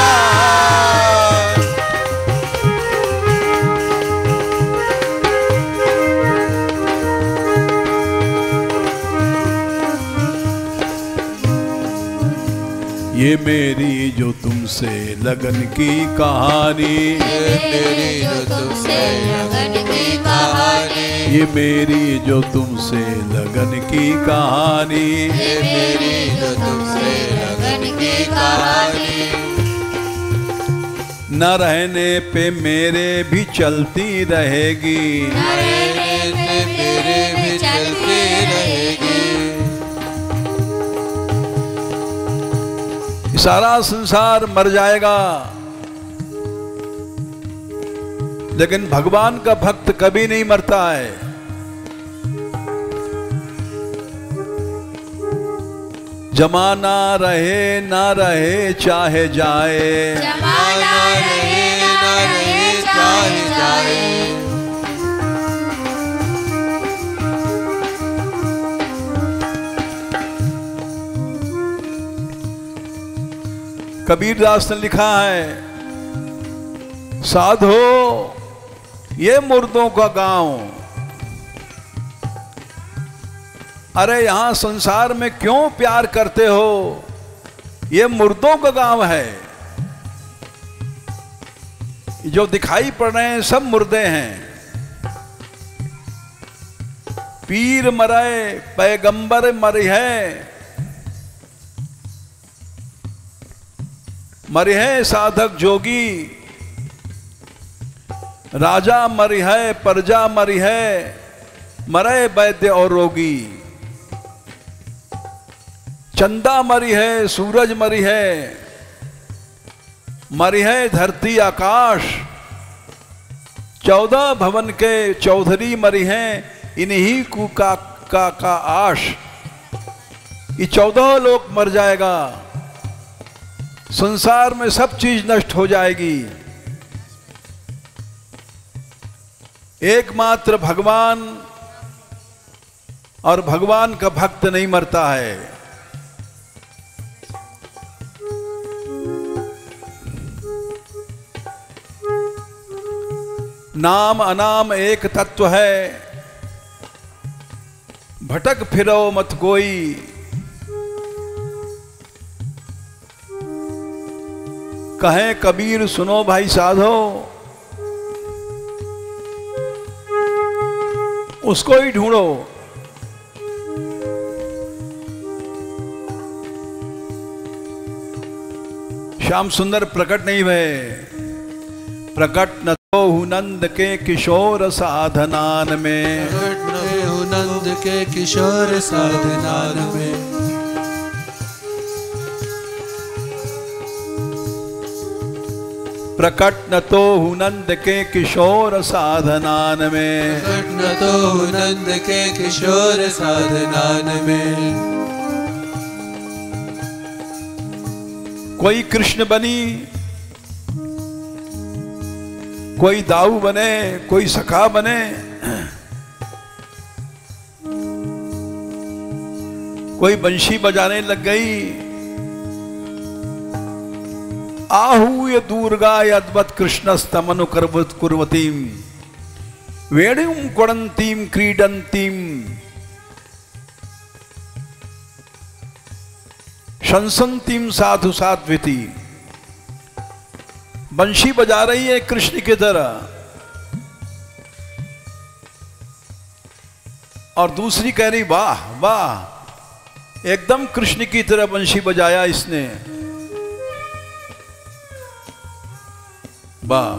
ये मेरी जो तुमसे लगन की कहानी, ये मेरी जो तुमसे लगन की कहानी। ये मेरी जो तुमसे लगन की कहानी, ये मेरी जो तुमसे लगन की कहानी। न रहने पे मेरे भी चलती रहेगी, न रहने पे मेरे भी चलती रहेगी। सारा संसार मर जाएगा, लेकिन भगवान का भक्त कभी नहीं मरता है। जमाना रहे ना रहे चाहे जाए, जमाना रहे ना रहे चाहे जाए। कबीरदास ने लिखा है, साधो ये मुर्दों का गांव, अरे यहां संसार में क्यों प्यार करते हो, ये मुर्दों का गांव है। जो दिखाई पड़ रहे हैं सब मुर्दे हैं। पीर मरे पैगंबर मरे हैं, मरे हैं साधक जोगी, राजा मरी है प्रजा मरी है, मरे वैद्य और रोगी। चंदा मरी है सूरज मरी है, मरी है धरती आकाश। 14 भवन के चौधरी मरी हैं, इन्हीं को का आश। ये 14 लोग मर जाएगा, संसार में सब चीज नष्ट हो जाएगी। एकमात्र भगवान, और भगवान का भक्त नहीं मरता है। नाम अनाम एक तत्व है, भटक फिरो मत कोई। कहे कबीर सुनो भाई साधो, उसको ही ढूंढो। श्याम सुंदर प्रकट नहीं हुए, प्रकट न तो नंद के किशोर साधनान में, प्रकट न हो नंद के किशोर साधनान में। प्रकट न तो नंद के किशोर साधनान में, प्रकट न तो नंद के किशोर साधनान में। कोई कृष्ण बनी, कोई दाऊ बने, कोई सखा बने, कोई बंशी बजाने लग गई। आहू ये दुर्गा यद्वत कृष्णस्तमनु कुर्वतीम वेणुम कुड़ंतीम क्रीडंतीम शंसंतीम साधु साध्विती। बंशी बजा रही है कृष्ण की तरह, और दूसरी कह रही वाह वाह, एकदम कृष्ण की तरह बंशी बजाया इसने, वाह।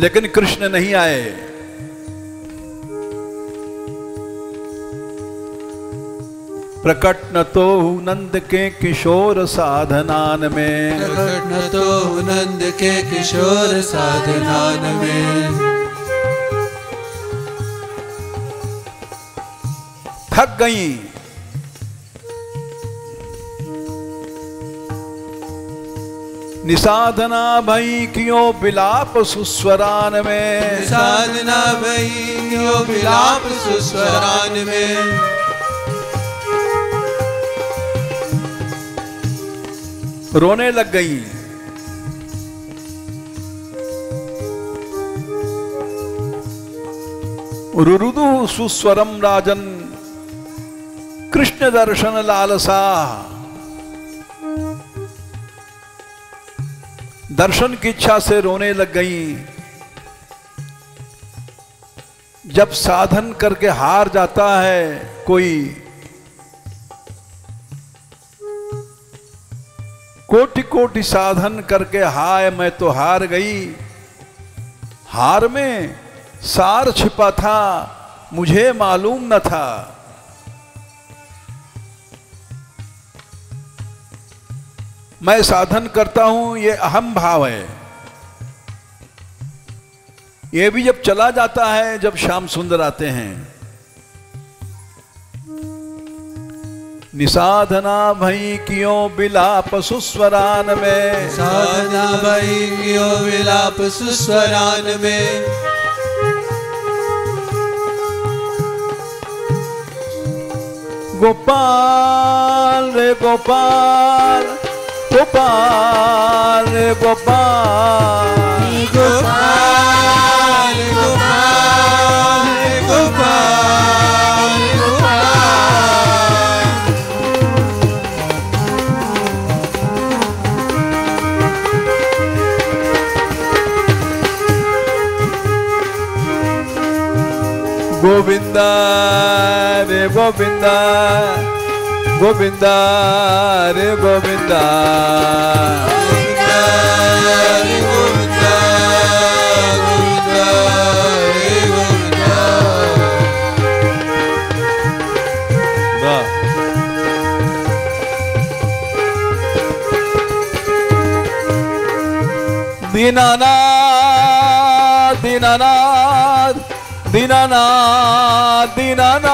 लेकिन कृष्ण नहीं आए। प्रकट न तो नंद के किशोर साधनान में, प्रकट न तो नंद के किशोर साधनान में। थक गई, निसाधना भई क्यों बिलाप सुस्वरान में, साधना भई क्यों बिलाप सुस्वरान में। रोने लग गई। रुरुदु सुस्वरम राजन कृष्ण दर्शन लालसा। दर्शन की इच्छा से रोने लग गई। जब साधन करके हार जाता है कोई, कोटि कोटि साधन करके हाय मैं तो हार गई, हार में सार छिपा था मुझे मालूम न था। मैं साधन करता हूं ये अहम भाव है। ये भी जब चला जाता है, जब श्याम सुंदर आते हैं। निसाधना भई क्यों बिलाप सुस्वरान में, साधना भई क्यों विलाप सुस्वरान में। गोपाल रे गोपाल, गोपाल रे गोपाल, गोपाल गोपाल गोपाल गोपाल। गोविंदा रे गोविंदा, गोविंदा रे गोविंदा, गोविंदा रे गोविंदा, गोविंदा रे गोविंदा। वाह। दीनानाथ दीनानाथ दीनानाथ दीनानाथ,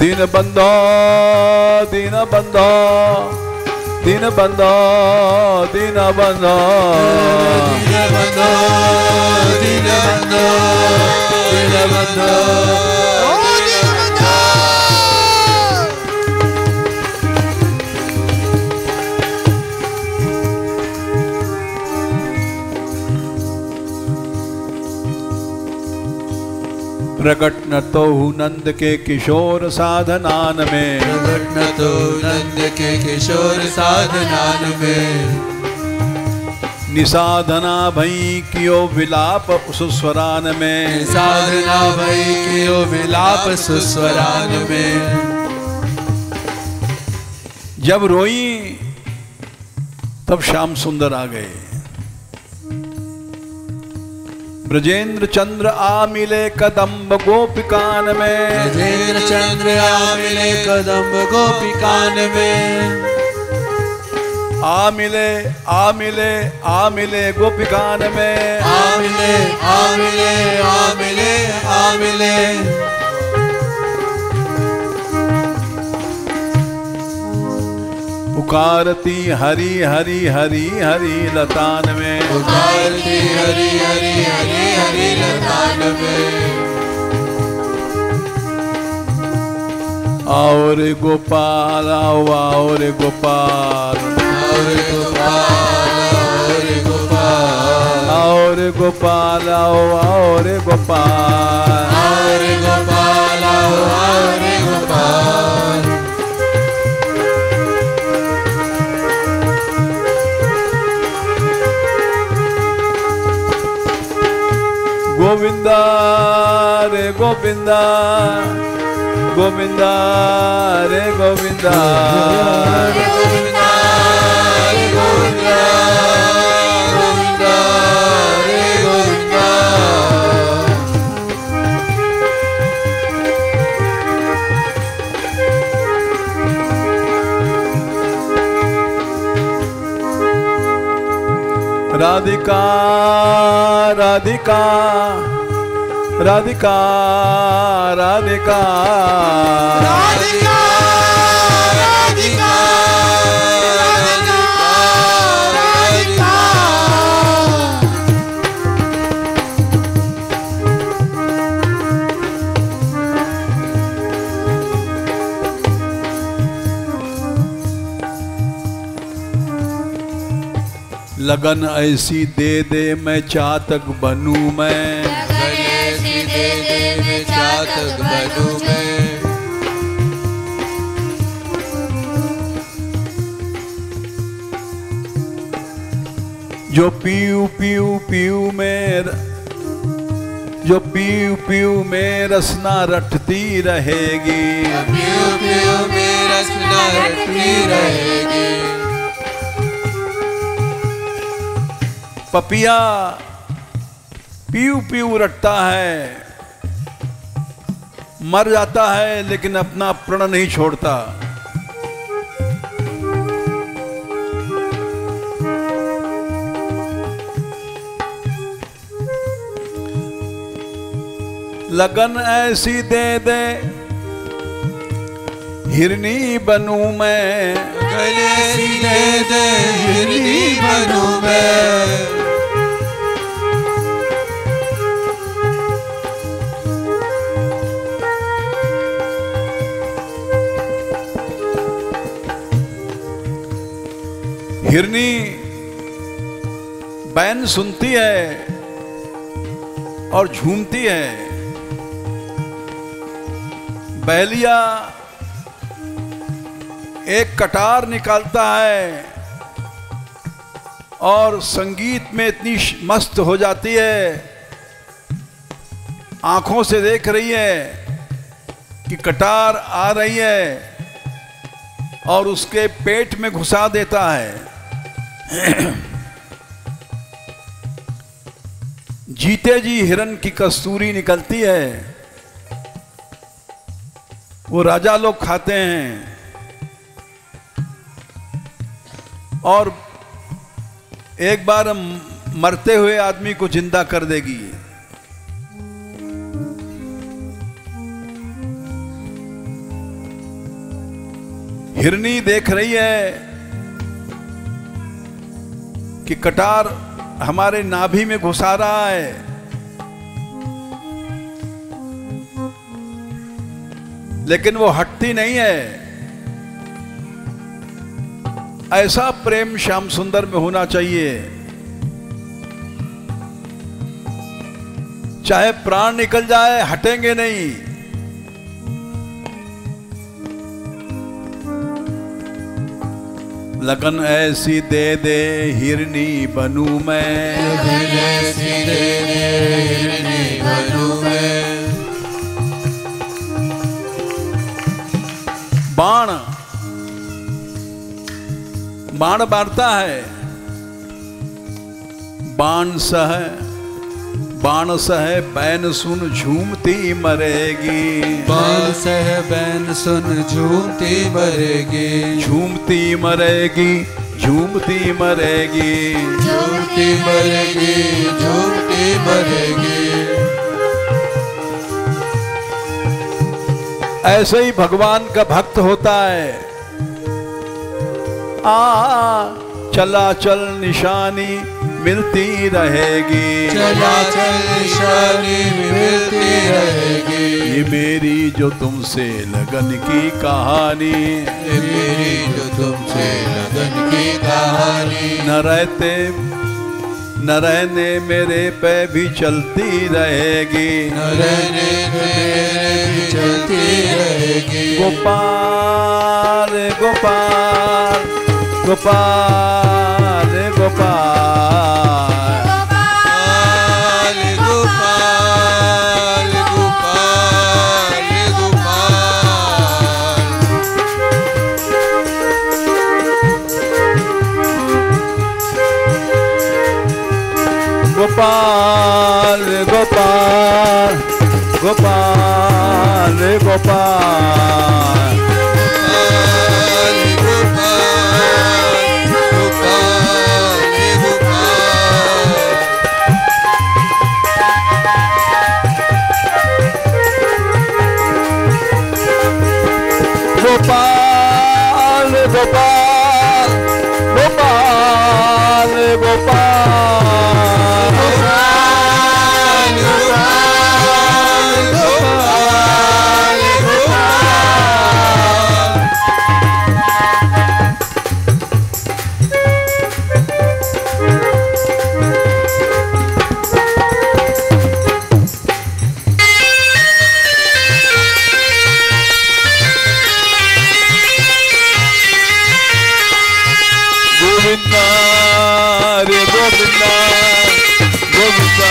दीन बंधो दीन बंधो दीन बंधो दीन बंधो दीन बंधो दीन बंधो दीन बंधो प्रकट न तो नंद के किशोर साधनान में, प्रकट न तो नंद के किशोर साधनान में, निसाधना भई कियो विलाप सुस्वरान में, साधना भई कियो विलाप सुस्वरान में। जब रोई तब श्याम सुंदर आ गए। ब्रजेंद्र चंद्र आ मिले कदम्ब गोपिकान में, ब्रजेंद्र चंद्र आ मिले कदम्ब गोपिकान में, आ मिले आ मिले आ मिले गोपिकान में, आ मिले आ मिले आ मिले आ मिले। पुकारती हरि हरि हरि हरि लतान में, पुकारती हरि हरि हरि हरि लतान में। आओ रे गोपाल आओ रे गोपाल, आओ रे गोपाल आओ रे गोपाल, आओ रे गोपाल आओ रे गोपाल, आओ रे गोपाल आओ रे गोपाल। गोविंदा रे गोविंदा गोविंदा रे गोविंदा, रे गोविंदा रे गोविंदा गोविंदा रे गोविंदा। राधिका राधिका राधिका राधिका राधिका राधिका राधिका राधिका। लगन ऐसी दे दे मैं चातक बनूं मैं, लगन ऐसी दे दे मैं चातक बनूं मैं, जो पीऊ पीऊ पीऊ में जो पीऊ पीऊ में रसना रटती रहेगी, पीऊ पीऊ में रसना रटती रहेगी। पपिया पीऊ पीऊ रटता है, मर जाता है लेकिन अपना प्रण नहीं छोड़ता। लगन ऐसी दे दे हिरनी बनूं मैं, गले ऐसी दे दे हिरनी बनूं मैं, हिरनी बैन सुनती है और झूमती है, बैलिया एक कटार निकालता है और संगीत में इतनी मस्त हो जाती है, आंखों से देख रही है कि कटार आ रही है और उसके पेट में घुसा देता है। जीते जी हिरन की कस्तूरी निकलती है, वो राजा लोग खाते हैं और एक बार मरते हुए आदमी को जिंदा कर देगी। हिरनी देख रही है कि कटार हमारे नाभि में घुसा रहा है, लेकिन वो हटती नहीं है। ऐसा प्रेम श्याम सुंदर में होना चाहिए, चाहे प्राण निकल जाए हटेंगे नहीं। लगन ऐसी दे दे हिरनी बनूं मैं, लगन ऐसी दे दे हिरनी बनूं मैं। बाण बाण मारता है, बाण सह बैन सुन झूमती मरेगी। बाण सह बैन सुन झूमती मरेगी। झूमती मरेगी, झूमती मरेगी, झूमती मरेगी, झूमती मरेगी। ऐसे ही भगवान का भक्त होता है। चला चल निशानी मिलती रहेगी, चला चल निशानी मिलती रहेगी। ये मेरी जो तुमसे लगन की कहानी, ये मेरी जो तुमसे लगन की कहानी। न रहने मेरे पे भी चलती रहेगी, न रहने मेरे भी चलती रहेगी। गोपाल गोपाल गोपाल गोपाल गोपाल गोपाल गोपाल गोपाल गोपाल गोपाल गोपाल गोपाल गोपाल गोपाल गोपाल गोविंदा रे गोविंदा गोविंदा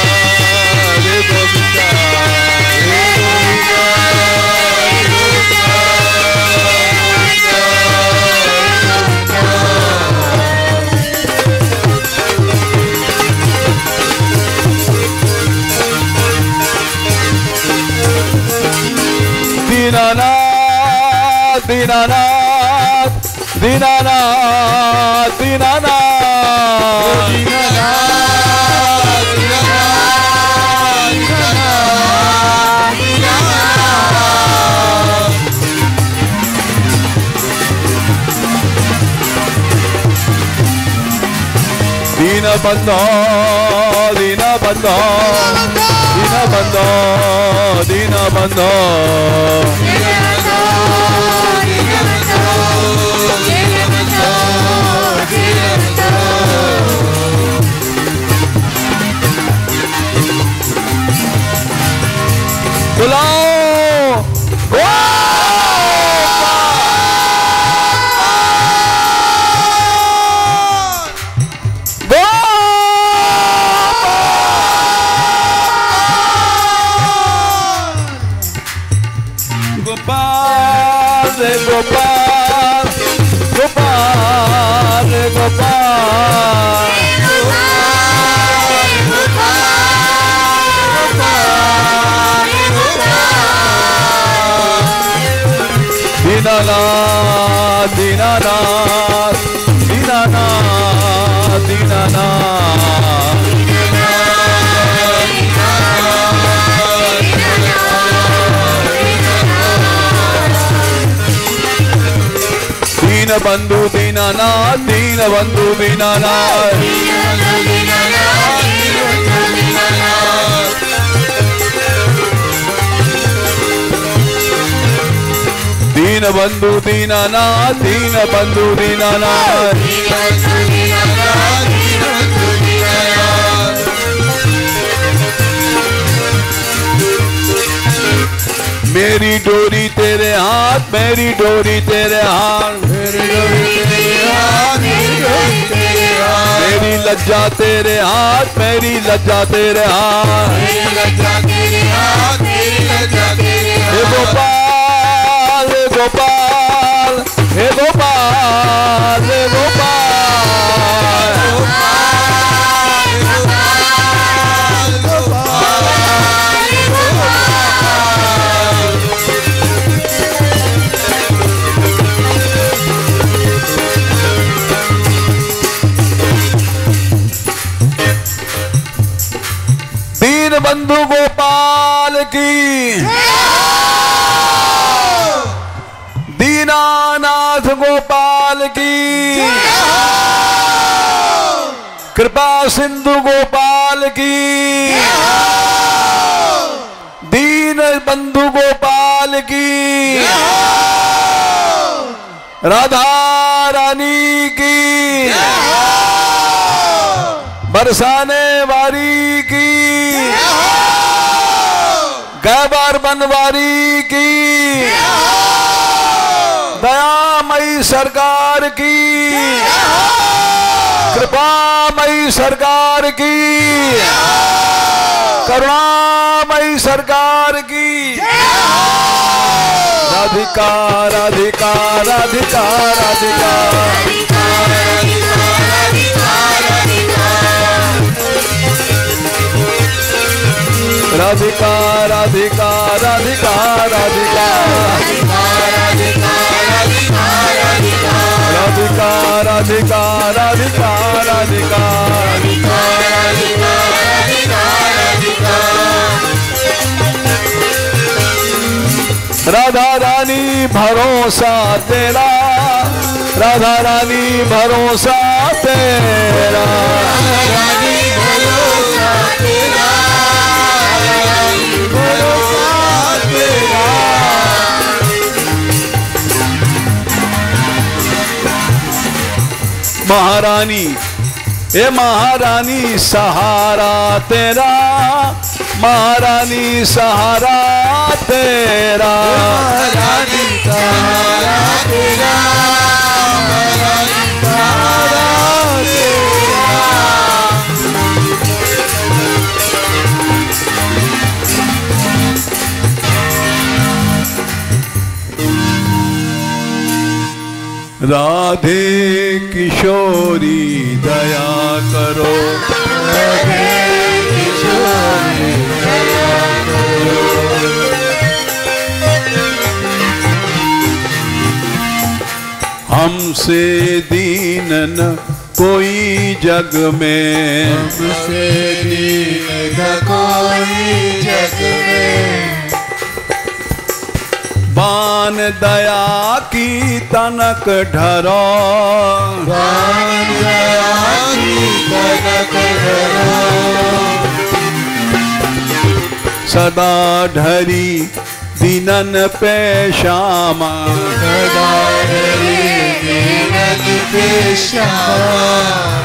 रे गोविंदा रे गोविंदा दीनानाथ दीनानाथ दीनानाथ दीनबंधो दीनबंधो दीनबंधो दीनबंधो बुलाओ गोपाल गोपाल गोपाल गोपाल दीनानाथ दीनानाथ दीनानाथ दीनानाथ दीन बंधु दीनानाथ, दीन बंधु दीनानाथ, दीन बंधु दीनानाथ, दीन बंधु दीनानाथ, मेरी डोरी तेरे हाथ, मेरी डोरी तेरे हाथ, मेरी डोरी तेरे हाथ, मेरी लज्जा तेरे हाथ, मेरी लज्जा तेरे हाथ, हे गोपाल, हे गोपाल, हे गोपाल, हे गोपाल, दीन बंधु गोपाल की, दीनानाथ गोपाल की, कृपा सिंधु गोपाल की, दीन बंधु गोपाल की, राधा रानी की, बरसाने वाली की, गैबर बनवारी की, दयामयी सरकार की, कृपामयी सरकार की, करुणामयी सरकार की, राधिका राधिका राधिका राधिका, राधिका राधिका राधिका राधिका, राधिका राधिका राधिका राधिका, राधा रानी भरोसा तेरा, राधा रानी भरोसा तेरा, महारानी, ए महारानी सहारा तेरा, महारानी सहारा तेरा, महारानी सहारा तेरा, महारानी सहारा तेरा, राधे किशोरी दया करो, राधे किशोरी दया करो, हमसे दीन न कोई जग में, हमसे दीन न कोई जग में, बान दया की तनक ढरो, बान दया की तनक ढरो, सदा ढरी दीनन पे श्यामा, सदा ढरी दीनन पे श्यामा,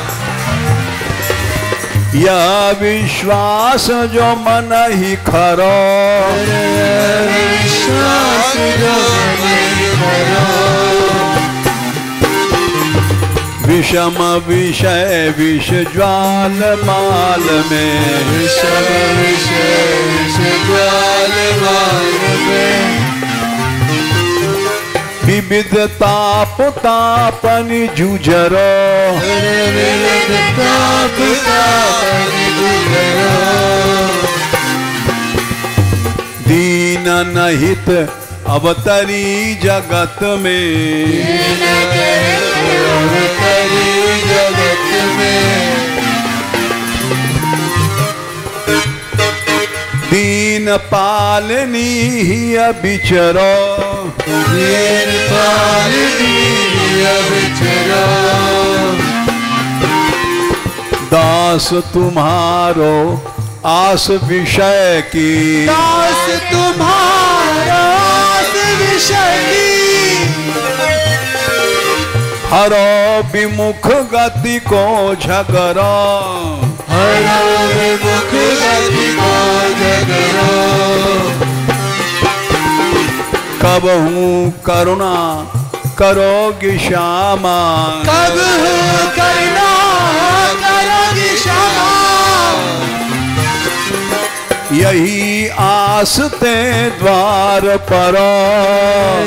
यह विश्वास जो मन ही खरो, विश्वास जो मन ही खरो, विषम विषय विष ज्वाल माल में, विषम विषय विष ज्वाल माल में, विविध ताप तापनि जुझरो, विविध ताप तापनि जुझरो, दीन नहित अवतरी जगत में, अवतरी जगत में, दीन पालनी ही बिचरो, दीन पालनी विचरो। दास तुम्हारो आस विषय की, दास तुम्हारा आस विषय की। हरो विमुख गति को झगड़ा, हरो विमुख गति को झगड़ा। कबहू करुणा करोगी श्यामा, कबहू करुणा करोगी श्यामा। यही आस ते द्वार पर,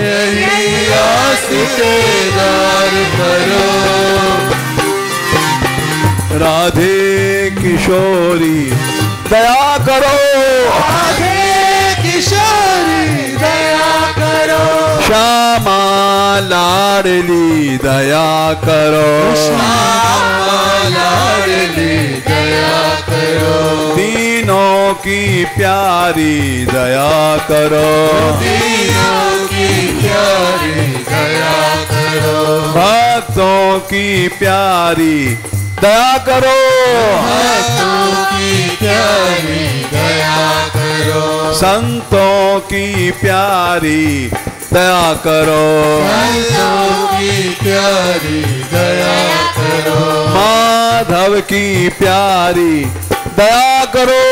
यही आस ते द्वार पर। राधे किशोरी दया करो, राधे किशोरी दया करो। श्यामा लाडली दया करो, श्यामा लाडली दया करो। दीनों की प्यारी दया करो, दीनों की प्यारी दया करो। भक्तों की प्यारी दया करो, भक्तों की प्यारी दया करो। संतों की प्यारी दया करो, संतों की प्यारी दया करो। माधव की प्यारी दया करो।